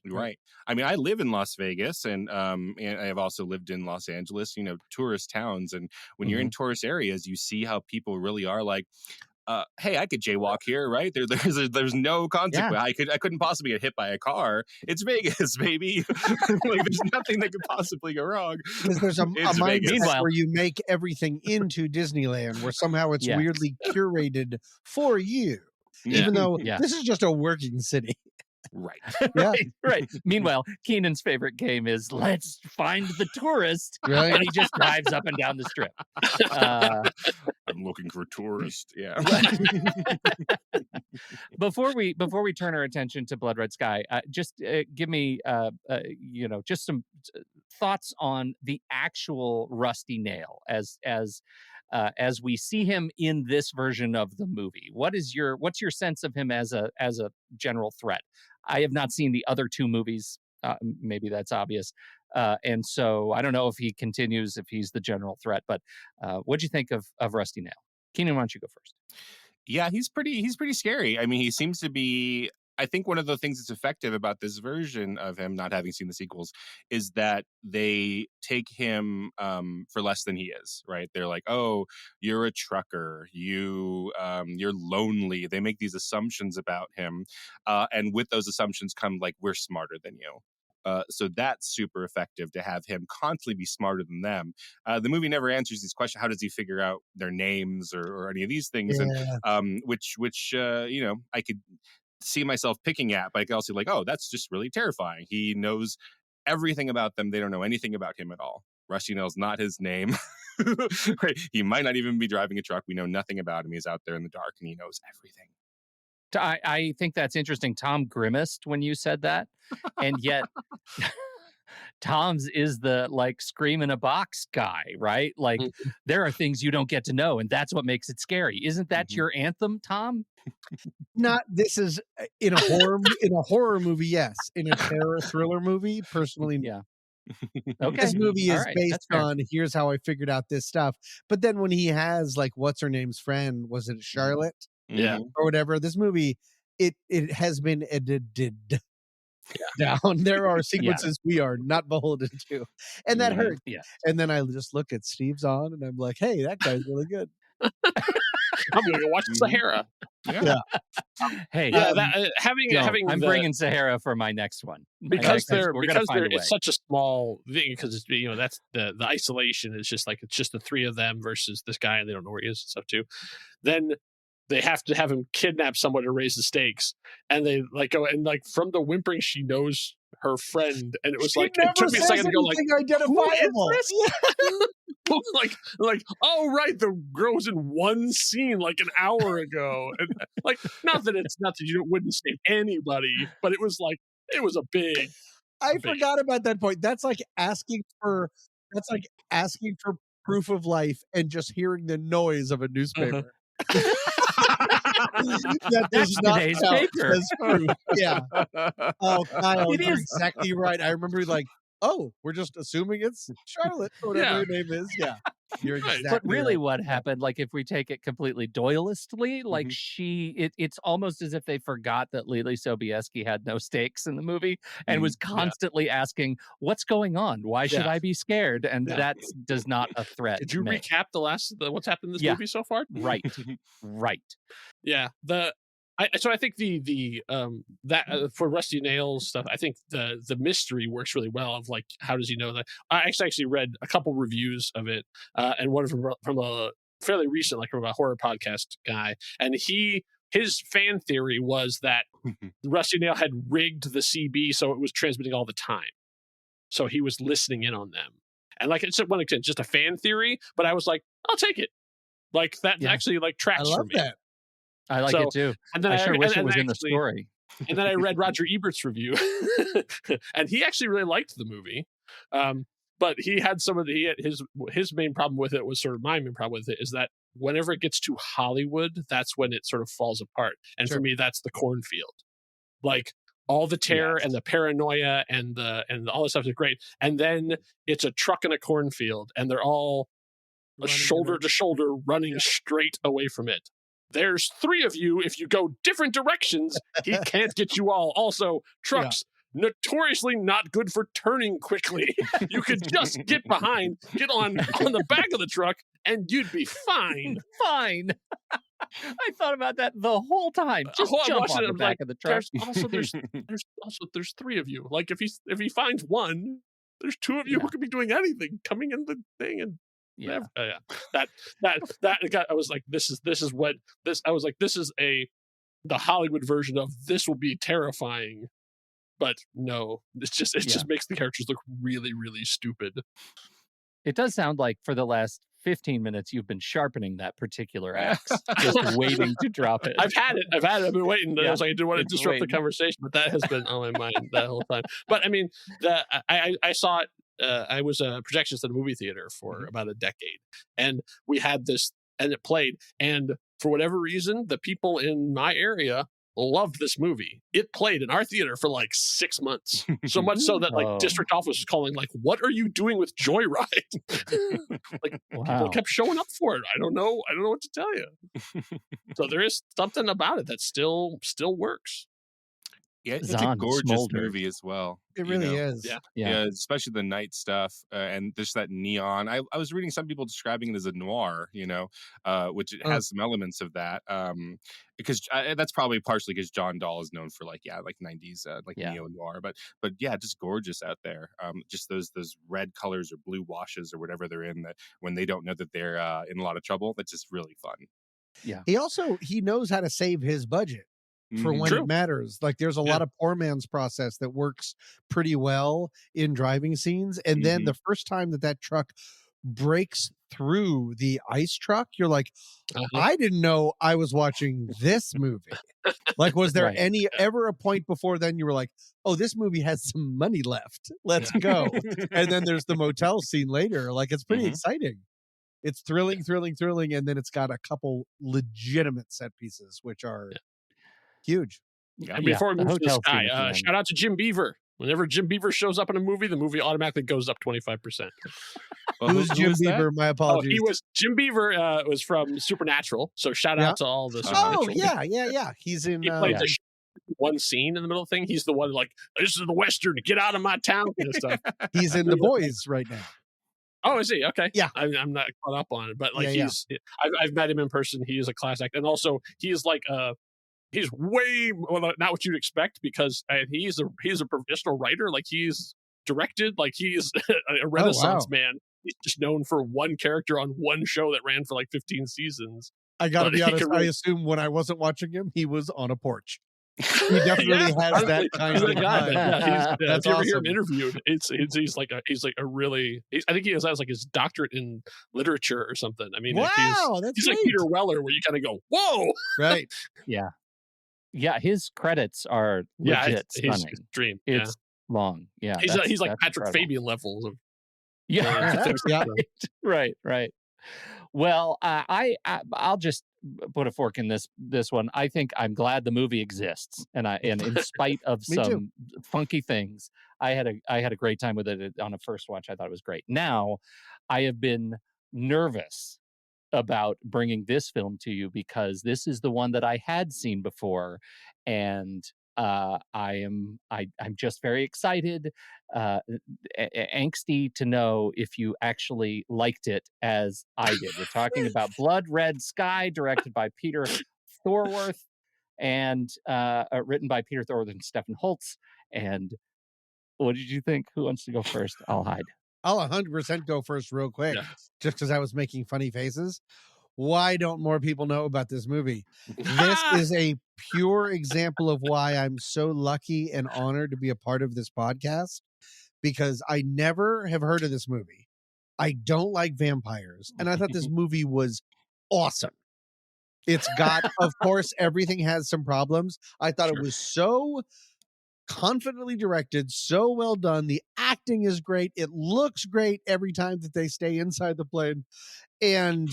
Right. I mean, I live in Las Vegas, and I have also lived in Los Angeles, tourist towns. And when you're in tourist areas, you see how people really are like, hey, I could jaywalk here, right? There's no consequence. I couldn't possibly get hit by a car. It's Vegas, baby. Like there's nothing that could possibly go wrong. Because there's a mindset where you make everything into Disneyland, where somehow it's weirdly curated for you, even though this is just a working city. Right. Right. Meanwhile, Keenan's favorite game is let's find the tourist, and he just drives up and down the strip. I'm looking for tourist. Yeah. Before we turn our attention to Blood Red Sky, just give me just some thoughts on the actual rusty nail as as we see him in this version of the movie. What's your sense of him as a general threat? I have not seen the other two movies. Maybe that's obvious. And so I don't know if he continues, if he's the general threat, but what'd you think of Rusty Nail? Keenan, why don't you go first? Yeah, he's pretty scary. I mean, he seems to be, I think one of the things that's effective about this version of him, not having seen the sequels, is that they take him for less than he is, right? They're like, oh, you're a trucker, you're lonely. They make these assumptions about him. And with those assumptions come like, we're smarter than you. So that's super effective to have him constantly be smarter than them. The movie never answers these questions. How does he figure out their names or any of these things? Yeah. And which I could see myself picking at, but I could also be like, oh, that's just really terrifying. He knows everything about them. They don't know anything about him at all. Rusty Nail's not his name. Right? He might not even be driving a truck. We know nothing about him. He's out there in the dark and he knows everything. I think that's interesting. Tom grimaced when you said that, and yet Tom's is the like scream in a box guy, right? Like there are things you don't get to know, and that's what makes it scary. Isn't that your anthem, Tom? This is in a horror movie, yes. In a terror thriller movie, personally, yeah. Okay. This movie is right, based on here's how I figured out this stuff. But then when he has like what's her name's friend, was it Charlotte? Yeah. Or whatever. This movie, it has been edited down. There are sequences we are not beholden to. And that hurts. Yeah. And then I just look at Steve's on and I'm like, hey, that guy's really good. I'm gonna go watch Sahara. Yeah. Hey, I'm bringing Sahara for my next one because it's such a small thing, because it's, that's the isolation is just like it's just the three of them versus this guy and they don't know where he is and stuff too. Then they have to have him kidnap someone to raise the stakes, and they like go and like from the whimpering she knows her friend, and it was like it took me a second to go like identifiable. like oh right, the girl was in one scene like an hour ago, and like not that you wouldn't save anybody, but it was a big. I forgot about that point. That's like asking for proof of life and just hearing the noise of a newspaper. That's today's paper. Yeah. Oh, Kyle, you're exactly right. I remember like, oh, we're just assuming it's Charlotte or whatever her name is. Yeah. You're exactly But really right. what happened, like if we take it completely Doylistly, like it's almost as if they forgot that Lily Sobieski had no stakes in the movie and was constantly asking, what's going on? Why should I be scared? And that does not a threat. Did you recap what's happened in this movie so far? Right. Yeah. So I think for Rusty Nail's stuff, I think the mystery works really well of like, how does he know that? I actually read a couple reviews of it, and one from a fairly recent, like from a horror podcast guy, and his fan theory was that Rusty Nail had rigged the CB so it was transmitting all the time, so he was listening in on them, and like it's just a fan theory, but I was like, I'll take it, like that actually like tracks for me. That. I like it too. And then I sure wish it was in the story. And then I read Roger Ebert's review, and he actually really liked the movie. But he had his main problem with it was sort of my main problem with it is that whenever it gets to Hollywood, that's when it sort of falls apart. And for me, that's the cornfield. Like all the terror and the paranoia and all this stuff is great. And then it's a truck in a cornfield, and they're all shoulder to shoulder running straight away from it. There's three of you. If you go different directions, he can't get you all. Also, trucks, notoriously not good for turning quickly. You could just get on the back of the truck, and you'd be fine. Fine. I thought about that the whole time. Just jump on the back of the truck. There's three of you. Like if he finds one, there's two of you who could be doing anything, coming in the thing and. That I was like, this is the Hollywood version of this will be terrifying, but no, it just makes the characters look really, really stupid. It does sound like for the last 15 minutes you've been sharpening that particular axe, just waiting to drop it. I've had it. I've been waiting. I was like, I didn't want to disrupt the conversation, but that has been on my mind that whole time. But I mean, I saw it I was a projectionist at a movie theater for about a decade, and we had this, and it played, and for whatever reason, the people in my area loved this movie. It played in our theater for like 6 months, so much so that like district office was calling, like, "What are you doing with Joyride?" Like people kept showing up for it. I don't know what to tell you. So there is something about it that still works. Yeah, it's a gorgeous movie as well. It really is. Yeah, especially the night stuff and just that neon. I was reading some people describing it as a noir, which it has some elements of that. Because that's probably partially because John Dahl is known for like 90s neo noir, but yeah, just gorgeous out there. Just those red colors or blue washes or whatever they're in, that when they don't know that they're in a lot of trouble, that's just really fun. Yeah. He knows how to save his budget for when it matters. Like there's a lot of poor man's process that works pretty well in driving scenes. And then the first time that truck breaks through the ice truck, you're like, I didn't know I was watching this movie. Like, was there ever a point before then you were like, oh, this movie has some money left, let's go. And then there's the motel scene later. Like, it's pretty exciting. It's thrilling. And then it's got a couple legitimate set pieces, which are huge. And before we move to the sky, shout out to Jim Beaver. Whenever Jim Beaver shows up in a movie, the movie automatically goes up 25%. Who's Jim Beaver? My apologies. Jim Beaver was from Supernatural. So shout out to all the Supernatural. Yeah. He's in. He played the one scene in the middle of the thing. He's the one like, this is the Western, get out of my town kind of stuff. He's in The Boys right now. Oh, is he? Okay. Yeah. I'm not caught up on it, but like I've met him in person. He is a class act. And also he is like he's way not what you'd expect, because he's a professional writer. Like he's directed, like he's a Renaissance man. He's just known for one character on one show that ran for like 15 seasons. I gotta be honest, I assume when I wasn't watching him, he was on a porch. He definitely has that kind of guy. If you ever hear him interviewed, he's like a really. I think he has like his doctorate in literature or something. I mean, he's like Peter Weller, where you kind of go, whoa, right? Yeah, his credits are legit stunning. His dream. It's long. Yeah, he's like Patrick Fabian levels of. Right. Well, I'll just put a fork in this one. I think I'm glad the movie exists, and in spite of some funky things, I had a great time with it on a first watch. I thought it was great. Now, I have been nervous about bringing this film to you because this is the one that I had seen before, and I'm just very excited, angsty to know if you actually liked it as I did. We're talking about Blood Red Sky, directed by Peter Thorwarth and written by Peter Thorwarth and Stephen Holtz. And what did you think? Who wants to go first? I'll hide. I'll 100% go first real quick, just because I was making funny faces. Why don't more people know about this movie? This is a pure example of why I'm so lucky and honored to be a part of this podcast, because I never have heard of this movie. I don't like vampires, and I thought this movie was awesome. It's got, of course, everything has some problems. I thought it was so confidently directed, so well done. The acting is great. It looks great every time that they stay inside the plane. And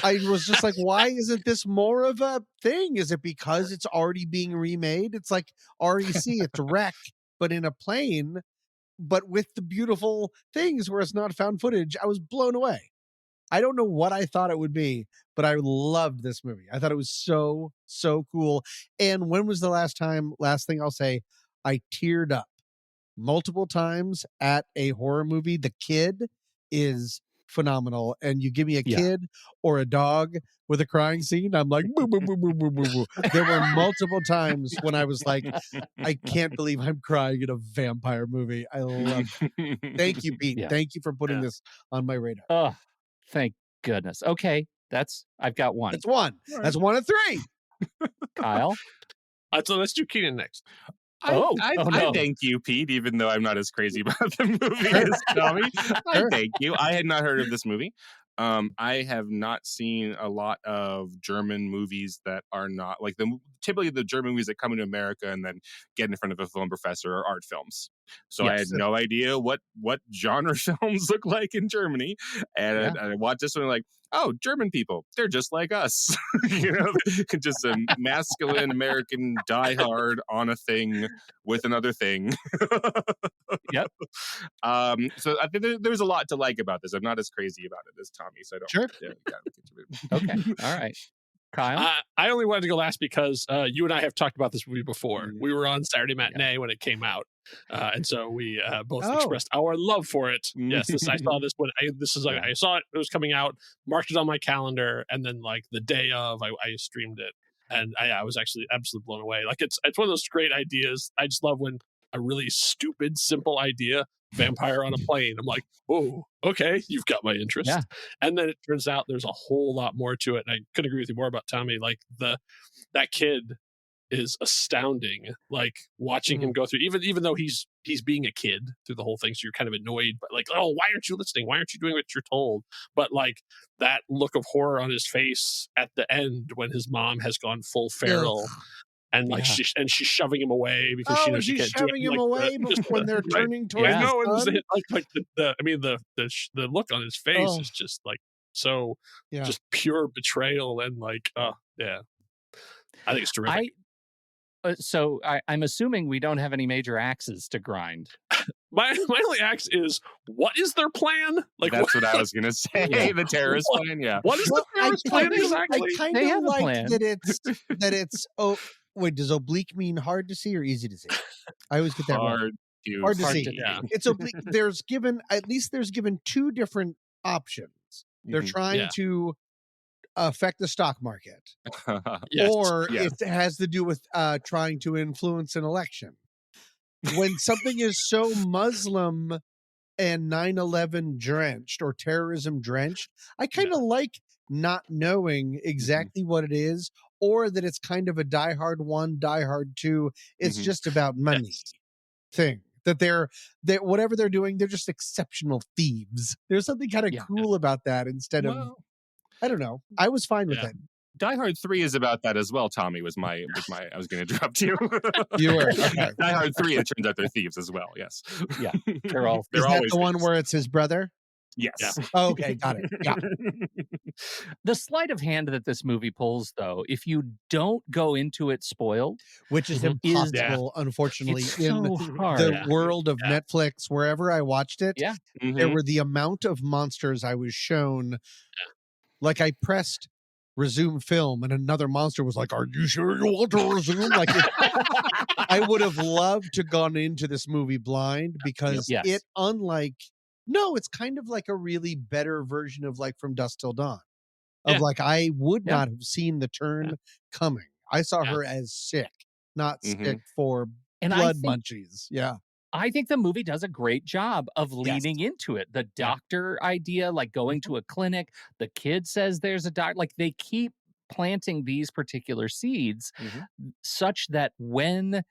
I was just like, why isn't this more of a thing? Is it because it's already being remade? It's like REC, it's Wreck, but in a plane, but with the beautiful things where it's not found footage. I was blown away. I don't know what I thought it would be, but I loved this movie. I thought it was so, so cool. And when was the last thing I'll say, I teared up multiple times at a horror movie? The Kid is phenomenal. And you give me a kid or a dog with a crying scene, I'm like, boo, boo, boo, boo, boo, boo, boo. There were multiple times when I was like, I can't believe I'm crying in a vampire movie. I love it. Thank you, Pete. Thank you for putting this on my radar. Oh, thank goodness. Okay. I've got one. That's one. That's 1 of 3. Kyle. So let's do Keenan next. I thank you, Pete, even though I'm not as crazy about the movie as Tommy. I thank you. I had not heard of this movie. I have not seen a lot of German movies that are not like typically the German movies that come into America and then get in front of a film professor are art films. So I had no idea what genre films look like in Germany, and I watched this one like, oh, German people, they're just like us. Just a masculine American diehard on a thing with another thing. Yep. So I think there's a lot to like about this. I'm not as crazy about it as Tommy, so I don't. Sure. Okay. All right. Kyle? I only wanted to go last because you and I have talked about this movie before. We were on Saturday Matinee when it came out. And so we both expressed our love for it. Yes, I saw this when I saw it. It was coming out, marked it on my calendar, and then like the day of, I streamed it, and I was actually absolutely blown away. Like it's one of those great ideas. I just love when a really stupid, simple idea, vampire on a plane. I'm like, oh, okay, you've got my interest. Yeah. And then it turns out there's a whole lot more to it. And I couldn't agree with you more about Tommy. Like that kid is astounding. Like watching him go through, even though he's being a kid through the whole thing, so you're kind of annoyed, but like, oh, why aren't you listening? Why aren't you doing what you're told? But like that look of horror on his face at the end when his mom has gone full feral. Ugh. And like she's shoving him away because she knows she can't shoving him like away when they're turning towards. Yeah, no, the look on his face is just like so just pure betrayal and like I think it's terrific. So I'm assuming we don't have any major axes to grind. My only axe is, what is their plan? Like that's what I was gonna say. Yeah. The terrorist plan. Yeah. What is the terrorist plan exactly? I kind of like that it's. Oh, wait. Does oblique mean hard to see or easy to see? I always get that wrong. Hard to see. Yeah. It's oblique. There's given two different options. They're trying to affect the stock market, or it has to do with trying to influence an election. When something is so Muslim and 9/11 drenched or terrorism drenched, I kind of like not knowing exactly what it is, or that it's kind of a Die Hard 1, Die Hard 2. It's just about money thing. That whatever they're doing, they're just exceptional thieves. There's something kind of cool about that instead of, I don't know. I was fine with it. Die Hard 3 is about that as well, Tommy, was my I was going to interrupt you. You were. Okay. Die Hard 3, it turns out they're thieves as well, yes. Yeah. They're always the one where it's his brother? Yes. Yeah. Oh, okay, got it. Yeah. The sleight of hand that this movie pulls, though, if you don't go into it spoiled, which is impossible, unfortunately, in the world of Netflix, wherever I watched it, there were the amount of monsters I was shown. Like I pressed resume film and another monster was like, are you sure you want to resume? Like I would have loved to gone into this movie blind because it's kind of like a really better version of like From Dusk Till Dawn. Of like, I would not have seen the turn coming. I saw her as sick, not sick for blood munchies. Yeah. I think the movie does a great job of leaning into it. The doctor idea, like going to a clinic, the kid says there's a doctor, like they keep planting these particular seeds such that when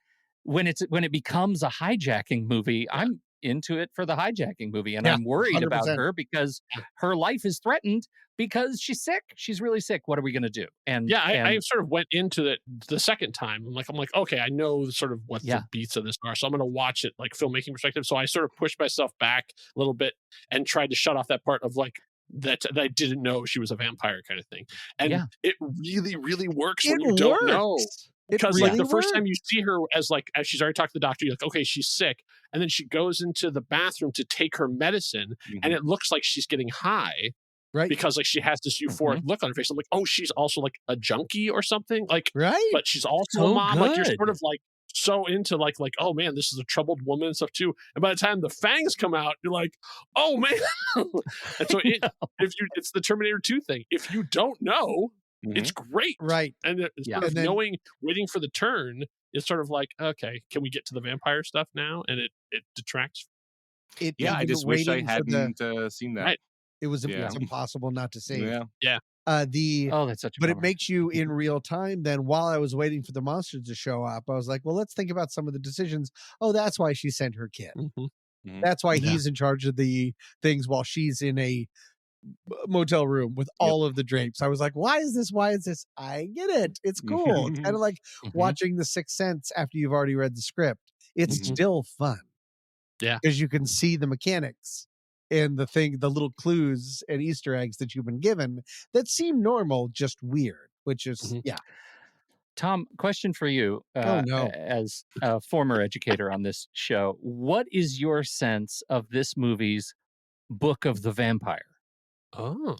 it becomes a hijacking movie, I'm into it for the hijacking movie. And I'm worried 100%. About her because her life is threatened because she's sick. She's really sick. What are we going to do? And I sort of went into it the second time. I'm like, okay, I know sort of what the beats of this are. So I'm going to watch it like filmmaking perspective. So I sort of pushed myself back a little bit and tried to shut off that part of like, that I didn't know she was a vampire kind of thing. And it really, really works when you don't know. Because like the first time you see her as she's already talked to the doctor, you're like, okay, she's sick. And then she goes into the bathroom to take her medicine and it looks like she's getting high. Right. Because like she has this euphoric look on her face. I'm like, oh, she's also like a junkie or something. Like, but she's also a mom. Like you're sort of like so into like, oh man, this is a troubled woman and stuff too. And by the time the fangs come out, you're like, oh man. And so it's the Terminator 2 thing. If you don't know, it's great. Right. And sort of waiting for the turn is sort of like, okay, can we get to the vampire stuff now? And it detracts. I just wish I hadn't seen that. Right. It was it's impossible not to see. Yeah. That's such a But it makes you in real time. Then while I was waiting for the monsters to show up, I was like, well, let's think about some of the decisions. Oh, that's why she sent her kid. That's why he's in charge of the things while she's in a motel room with all of the drapes. I was like, why is this? Why is this? I get it. It's cool. It's kind of like watching The Sixth Sense after you've already read the script. It's still fun. Yeah. Because you can see the mechanics and the little clues and Easter eggs that you've been given that seem normal, just weird, which is, yeah. Tom, question for you Oh, no. as a former educator on this show. What is your sense of this movie's Book of the Vampire? Oh.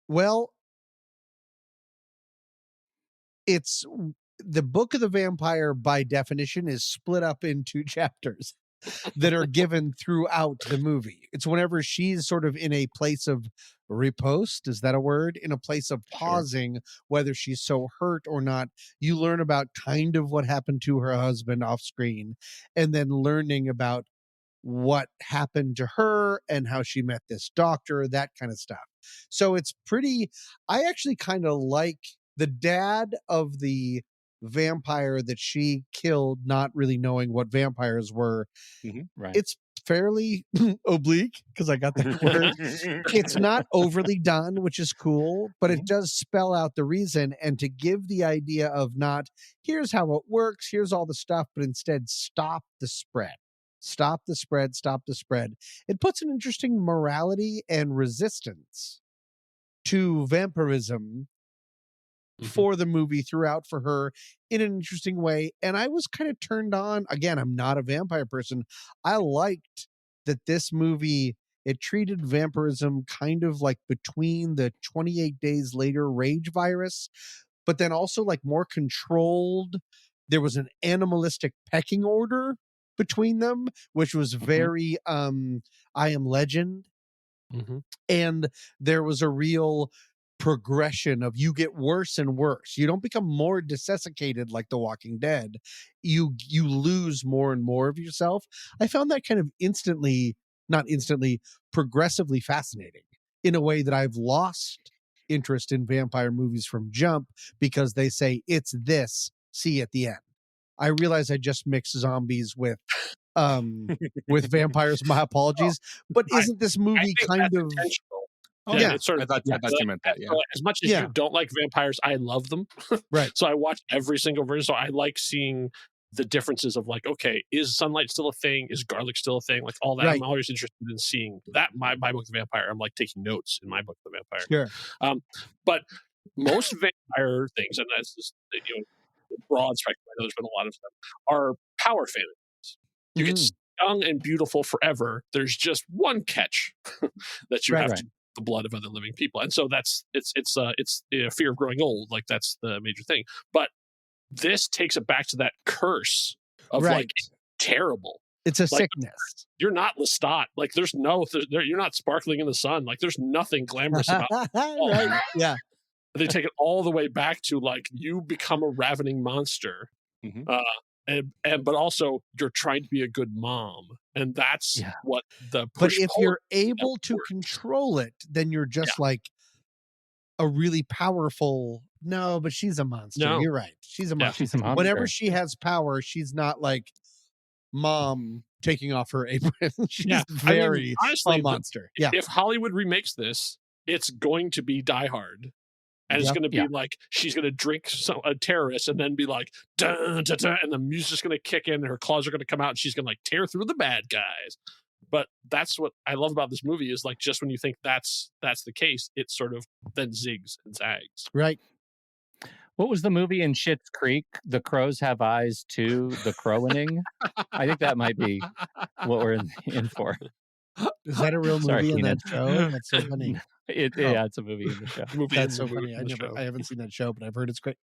Well, it's the Book of the Vampire, by definition, is split up into chapters that are given throughout the movie. It's whenever she's sort of in a place of riposte, is that a word? In a place of pausing, whether she's so hurt or not, you learn about kind of what happened to her husband off screen, and then learning about what happened to her and how she met this doctor, that kind of stuff. So it's pretty, I actually kind of like the dad of the vampire that she killed, not really knowing what vampires were. Right. It's fairly oblique, because I got that word. It's not overly done, which is cool, but it does spell out the reason, and to give the idea of not, here's how it works, here's all the stuff, but instead stop the spread. Stop the spread, stop the spread. It puts an interesting morality and resistance to vampirism for the movie throughout for her in an interesting way. And I was kind of turned on. Again, I'm not a vampire person. I liked that this movie, it treated vampirism kind of like between the 28 Days Later rage virus, but then also like more controlled. There was an animalistic pecking order between them, which was very I Am Legend. And there was a real progression of, you get worse and worse. You don't become more desiccated like The Walking Dead. You lose more and more of yourself. I found that kind of progressively fascinating in a way that I've lost interest in vampire movies from jump, because they say it's this, see at the end. I realize I just mixed zombies with vampires. My apologies. But isn't this movie kind of intentional? Oh, yeah, it's sort of. I thought you meant that. Yeah. So as much as you don't like vampires, I love them. Right. So I watch every single version. So I like seeing the differences of like, okay, is sunlight still a thing? Is garlic still a thing? Like all that. Right. I'm always interested in seeing that. My Book of the Vampire. I'm like taking notes in my Book of the Vampire. Sure. But most vampire things, and that's just broad spectrum. I know there's been a lot of them, are power fantasies. You get young and beautiful forever. There's just one catch that you have to the blood of other living people, and so it's a fear of growing old. Like that's the major thing. But this takes it back to that curse of like terrible. It's a like, sickness. You're not Lestat. Like there's you're not sparkling in the sun. Like there's nothing glamorous about it. Right. Yeah. They take it all the way back to like you become a ravening monster. But also you're trying to be a good mom, and that's what the push. But if you're able to control it, then you're just like a really powerful. No, but she's a monster. No. You're right. She's a monster. She's a monster. Whenever she has power, she's not like mom taking off her apron. She's very honestly, a monster. If Hollywood remakes this, it's going to be Die Hard. And it's going to be like, she's going to drink a terrorist and then be like, dun, dun, dun, and the music's going to kick in and her claws are going to come out and she's going to like tear through the bad guys. But that's what I love about this movie is like, just when you think that's the case, it sort of then zigs and zags. Right. What was the movie in Schitt's Creek? The Crows Have Eyes Too, The Crowaning? I think that might be what we're in for. Is that a real movie in that show? That's so funny. Yeah, it's a movie in the show. That's so funny. I haven't seen that show, but I've heard it's great.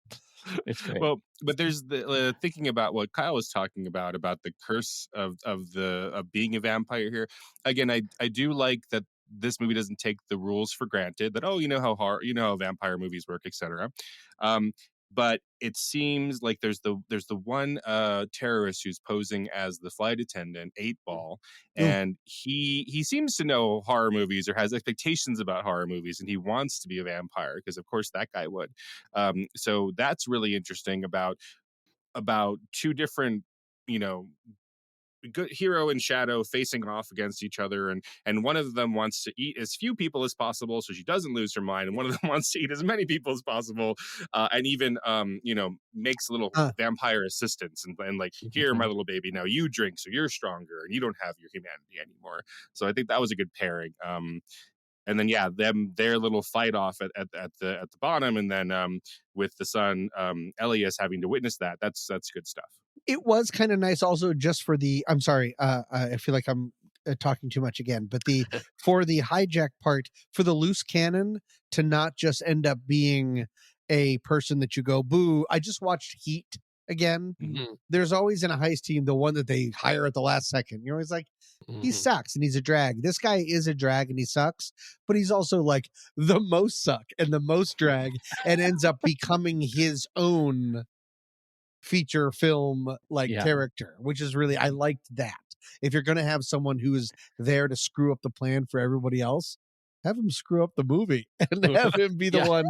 It's great. Well, but there's the thinking about what Kyle was talking about the curse of being a vampire here. Again, I do like that this movie doesn't take the rules for granted. That you know how vampire movies work, etc. But it seems like there's the one terrorist who's posing as the flight attendant, 8-Ball, and he seems to know horror movies or has expectations about horror movies, and he wants to be a vampire because of course that guy would. So that's really interesting about two different good hero and shadow facing off against each other, and one of them wants to eat as few people as possible so she doesn't lose her mind, and one of them wants to eat as many people as possible, and even makes little vampire assistants and like, here, my little baby, now you drink so you're stronger and you don't have your humanity anymore. So I think that was a good pairing. And then their little fight off at the bottom, and then with the son Elias having to witness that's good stuff. It was kind of nice also just for the, I'm sorry, I feel like I'm talking too much again, but for the hijack part, for the loose cannon to not just end up being a person that you go, boo. I just watched Heat again. Mm-hmm. There's always in a heist team the one that they hire at the last second. You're always like, he sucks and he's a drag. This guy is a drag and he sucks, but he's also like the most suck and the most drag, and ends up becoming his own feature film character, which is really, I liked that. If you're going to have someone who is there to screw up the plan for everybody else, have him screw up the movie and have him be the one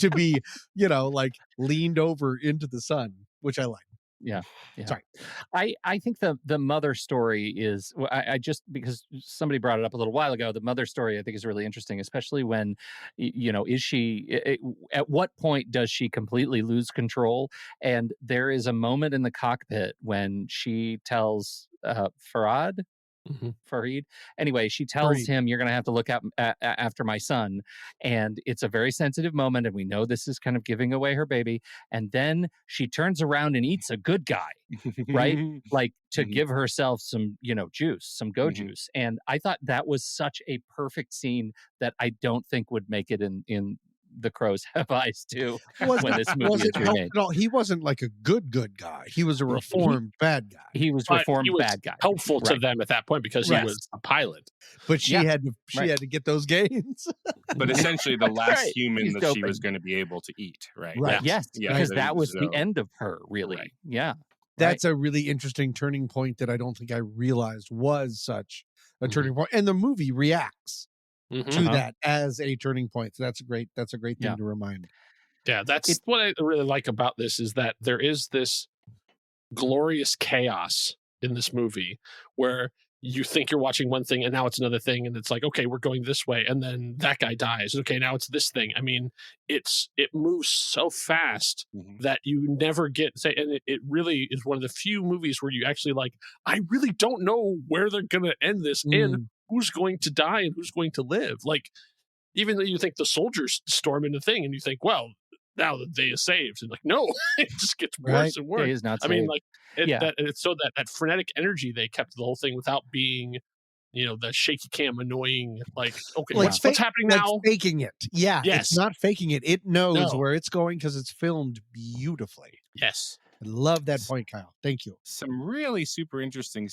to be, leaned over into the sun, which I like. Yeah. Sorry. I think the mother story is, I just, because somebody brought it up a little while ago, the mother story I think is really interesting, especially when, is she, at what point does she completely lose control? And there is a moment in the cockpit when she tells Farid. Anyway, she tells him, you're going to have to look out after my son. And it's a very sensitive moment. And we know this is kind of giving away her baby. And then she turns around and eats a good guy, right? Like to give herself some, juice, some juice. And I thought that was such a perfect scene that I don't think would make it in The Crows Have Eyes too. When this movie is remade, he wasn't like a good guy. He was a reformed bad guy. He was reformed bad guy. Helpful to them at that point because he was a pilot. But she had to get those gains. But essentially, the last human that she was going to be able to eat, right? Yes, because that was the end of her, really. Right. Yeah. That's a really interesting turning point that I don't think I realized was such a turning point. And the movie reacts to that as a turning point. So that's a great thing to remind. Yeah, that's what I really like about this, is that there is this glorious chaos in this movie where you think you're watching one thing and now it's another thing, and it's like, okay, we're going this way, and then that guy dies. Okay, now it's this thing. I mean, it moves so fast that you never get and it really is one of the few movies where you actually I really don't know where they're gonna end this and who's going to die and who's going to live. Like, even though you think the soldiers storm in the thing and you think, well, now the day is saved, and no, it just gets worse and worse. Day is not saved. I mean, it's so that frenetic energy they kept the whole thing without being, the shaky cam annoying. Like, okay, what's happening now? Faking it. Yeah. Yes. It's not faking it. It knows where it's going because it's filmed beautifully. Yes. I love that point, Kyle. Thank you. Some really super interesting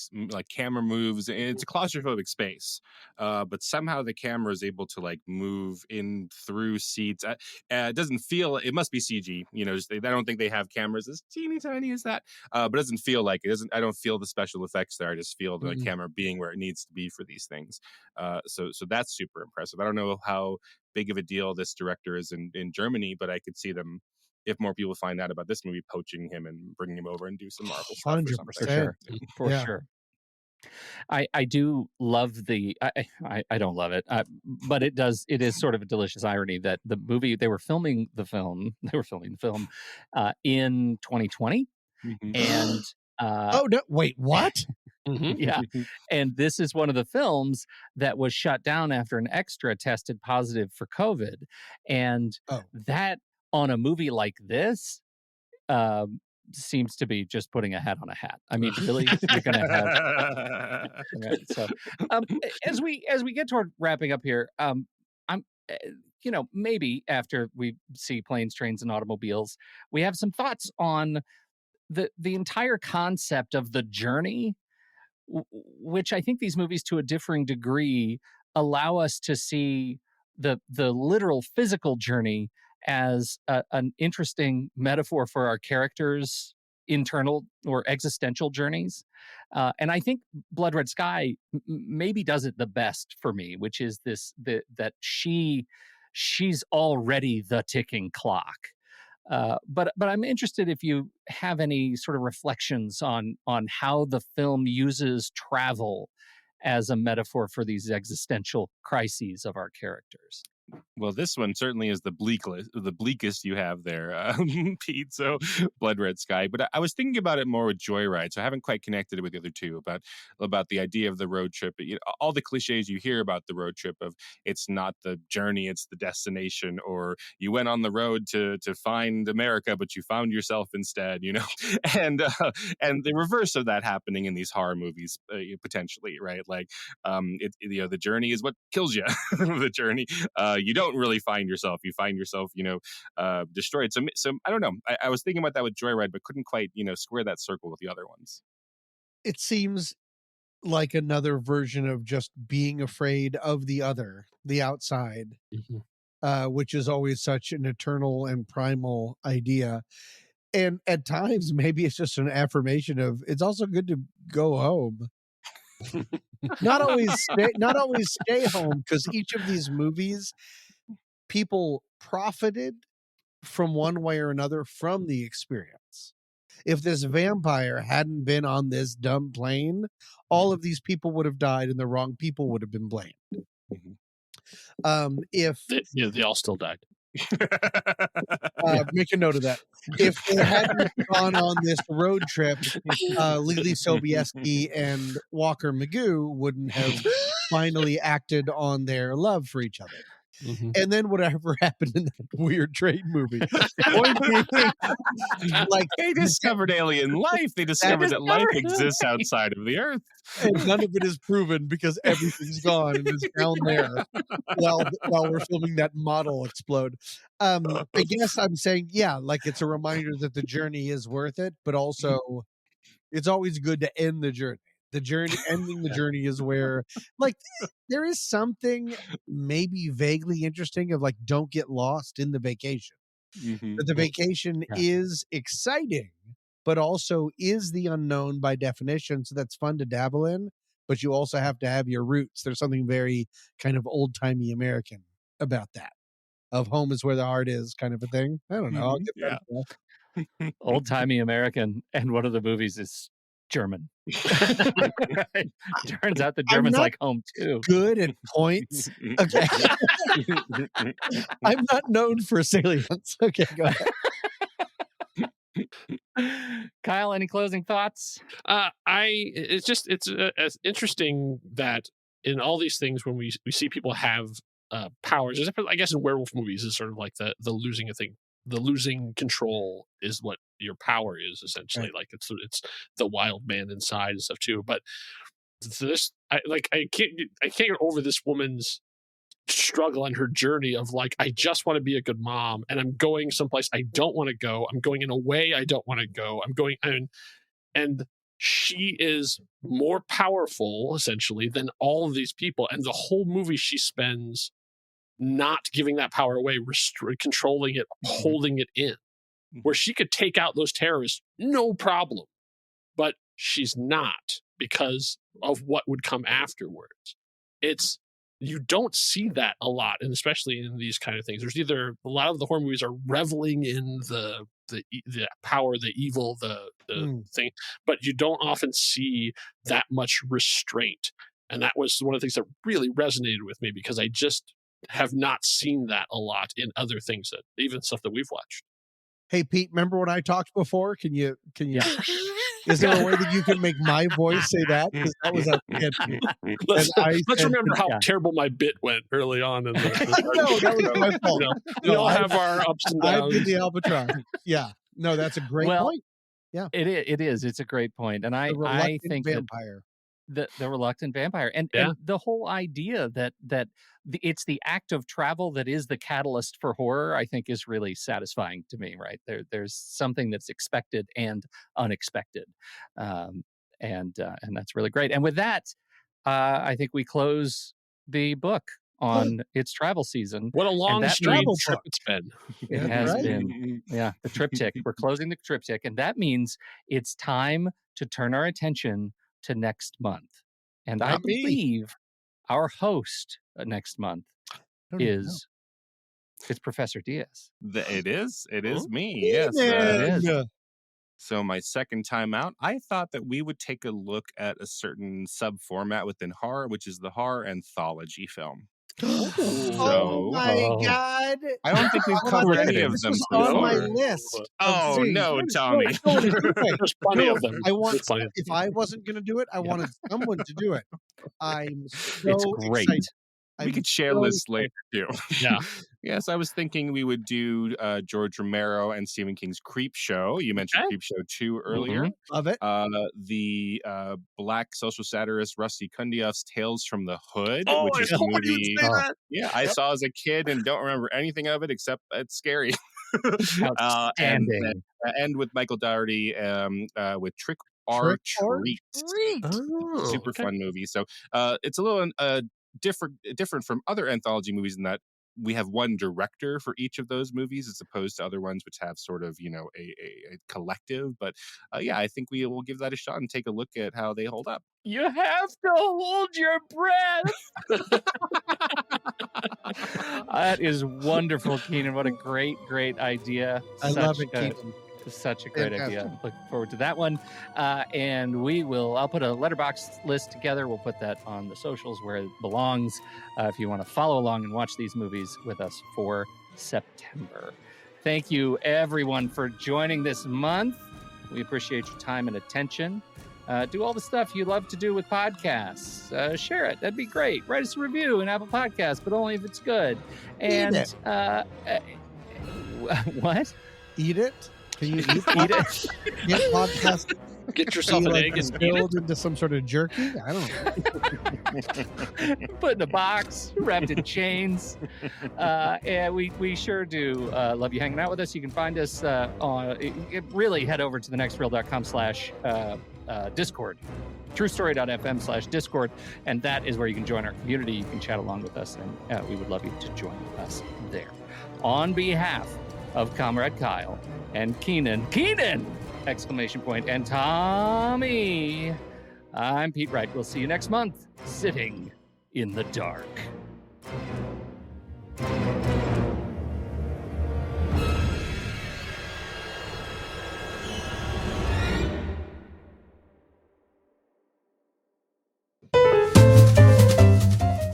camera moves. It's a claustrophobic space, but somehow the camera is able to move in through seats. It doesn't feel. It must be CG. I don't think they have cameras as teeny tiny as that. But it doesn't feel like it. Doesn't. I don't feel the special effects there. I just feel the camera being where it needs to be for these things. So that's super impressive. I don't know how big of a deal this director is in Germany, but I could see them, if more people find out about this movie, poaching him and bringing him over and do some Marvel stuff or something. For sure. I do love I don't love it, but it is sort of a delicious irony that the movie, they were filming the film in 2020. And oh no, wait, what? Yeah. And this is one of the films that was shut down after an extra tested positive for COVID. And that, on a movie like this, seems to be just putting a hat on a hat. I mean, really, you're going to have. So, as we get toward wrapping up here, I'm, maybe after we see Planes, Trains, and Automobiles, we have some thoughts on the entire concept of the journey, which I think these movies, to a differing degree, allow us to see the literal physical journey as an interesting metaphor for our characters' internal or existential journeys. And I think Blood Red Sky maybe does it the best for me, which is that she's already the ticking clock. But I'm interested if you have any sort of reflections on how the film uses travel as a metaphor for these existential crises of our characters. Well, this one certainly is the bleakest you have there, Pete. So, Blood Red Sky. But I was thinking about it more with Joyride, so I haven't quite connected it with the other two about the idea of the road trip. You know, all the cliches you hear about the road trip of it's not the journey, it's the destination, or you went on the road to find America, but you found yourself instead. You know, and the reverse of that happening in these horror movies potentially, right? Like, the journey is what kills you. The journey. You don't really find yourself. You find yourself, destroyed. So I don't know. I was thinking about that with Joyride, but couldn't quite, square that circle with the other ones. It seems like another version of just being afraid of the other, the outside, which is always such an eternal and primal idea. And at times, maybe it's just an affirmation of it's also good to go home. not always stay home, because each of these movies, people profited from one way or another from the experience. If this vampire hadn't been on this dumb plane, all of these people would have died and the wrong people would have been blamed. If they all still died. Make a note of that. If they hadn't gone on this road trip, Lily Sobieski and Walker Magoo wouldn't have finally acted on their love for each other. And then whatever happened in that weird trade movie. Like, they discovered alien life. They discovered that life exists outside of the Earth. And none of it is proven because everything's gone and is down there while we're filming that model explode. I guess I'm saying, yeah, like it's a reminder that the journey is worth it, but also it's always good to end the journey. Ending the journey is where, like, there is something maybe vaguely interesting of like, don't get lost in the vacation. That the vacation is exciting, but also is the unknown by definition. So that's fun to dabble in, but you also have to have your roots. There's something very kind of old timey American about that. Of home is where the heart is, kind of a thing. I don't know. I'll get that. Old timey American, and one of the movies is German. Turns out the Germans like home too. Good at points. Okay. I'm not known for salience. Okay, go ahead. Kyle, any closing thoughts? It's interesting that in all these things, when we see people have powers, I guess in werewolf movies is sort of like the losing a thing. The losing control is what your power is, essentially. Right. Like it's the wild man inside and stuff too. But this, I can't get over this woman's struggle and her journey of like, I just want to be a good mom, and I'm going someplace I don't want to go. I'm going in a way I don't want to go. I'm going and she is more powerful essentially than all of these people, and the whole movie she spends not giving that power away, controlling it, holding it in, where she could take out those terrorists, no problem. But she's not, because of what would come afterwards. You don't see that a lot, and especially in these kind of things. There's either a lot of the horror movies are reveling in the power, the evil, the thing, but you don't often see that much restraint. And that was one of the things that really resonated with me, because I just have not seen that a lot in other things, that even stuff that we've watched. Hey Pete, remember when I talked before? Can you is there a way that you can make my voice say that? Because that was let's remember how terrible my bit went early on in the no, that was my fault. We all have our ups and downs. I did the albatross. Yeah. No, that's a great point. Yeah. It is. It's a great point. And I think vampire. The reluctant vampire, and the whole idea that it's the act of travel that is the catalyst for horror, I think, is really satisfying to me. Right there's something that's expected and unexpected, and that's really great. And with that, I think we close the book on its travel season. What a long travel trip it's been. It has been. Yeah, the triptych. We're closing the triptych, and that means it's time to turn our attention to next month. And I believe our host next month is It's Professor Diaz. It is me. Yes, it is. So my second time out, I thought that we would take a look at a certain sub-format within horror, which is the horror anthology film. Oh my God! I don't think we've covered any of This them was so on my far. list. Oh no, Tommy! There's plenty of them. I want. There's plenty of If I wasn't going to do it, I wanted someone to do it. I'm so It's great. excited. We could share lists later too. Yeah. Yes, I was thinking we would do George Romero and Stephen King's Creep Show. You mentioned Creep Show 2 earlier. Love it. The black social satirist Rusty Kundiyev's Tales from the Hood, Oh, which is a movie. that. Yeah, I saw as a kid and don't remember anything of it except it's scary. Outstanding. And with Michael Dougherty with Trick or Treat. Oh, Super fun movie. So it's a little different from other anthology movies in that we have one director for each of those movies as opposed to other ones which have sort of, a collective. But yeah, I think we will give that a shot and take a look at how they hold up. You have to hold your breath. That is wonderful, Keenan. What a great idea. I love it, Keenan. Such a great idea. Looking forward to that one. And I'll put a letterbox list together. We'll put that on the socials where it belongs. If you want to follow along and watch these movies with us for September. Thank you, everyone, for joining this month. We appreciate your time and attention. Do all the stuff you love to do with podcasts. Share it. That'd be great. Write us a review in Apple Podcasts, but only if it's good. And what? Eat it. Can you eat it? Get podcast. Get yourself an egg and spilled into some sort of jerky. I don't know. Put in a box, wrapped in chains. And we sure do love you hanging out with us. You can find us really head over to thenextreel.com/Discord. truestory.fm/Discord, and that is where you can join our community. You can chat along with us, and we would love you to join us there. On behalf of Comrade Kyle and Keenan, exclamation point, and Tommy, I'm Pete Wright. We'll see you next month, sitting in the dark.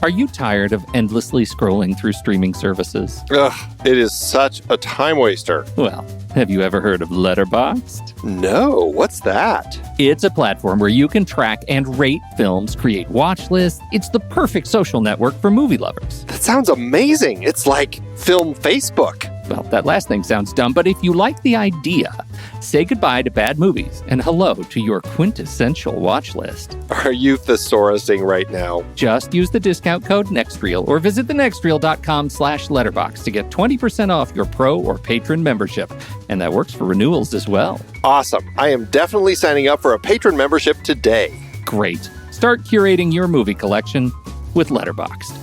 Are you tired of endlessly scrolling through streaming services? Ugh, it is such a time waster. Well, have you ever heard of Letterboxd? No, what's that? It's a platform where you can track and rate films, create watch lists. It's the perfect social network for movie lovers. That sounds amazing. It's like Film Facebook. Well, that last thing sounds dumb, but if you like the idea, say goodbye to bad movies and hello to your quintessential watch list. Are you thesaurusing right now? Just use the discount code NEXTREEL or visit thenextreel.com/letterbox to get 20% off your pro or patron membership. And that works for renewals as well. Awesome. I am definitely signing up for a patron membership today. Great. Start curating your movie collection with Letterboxd.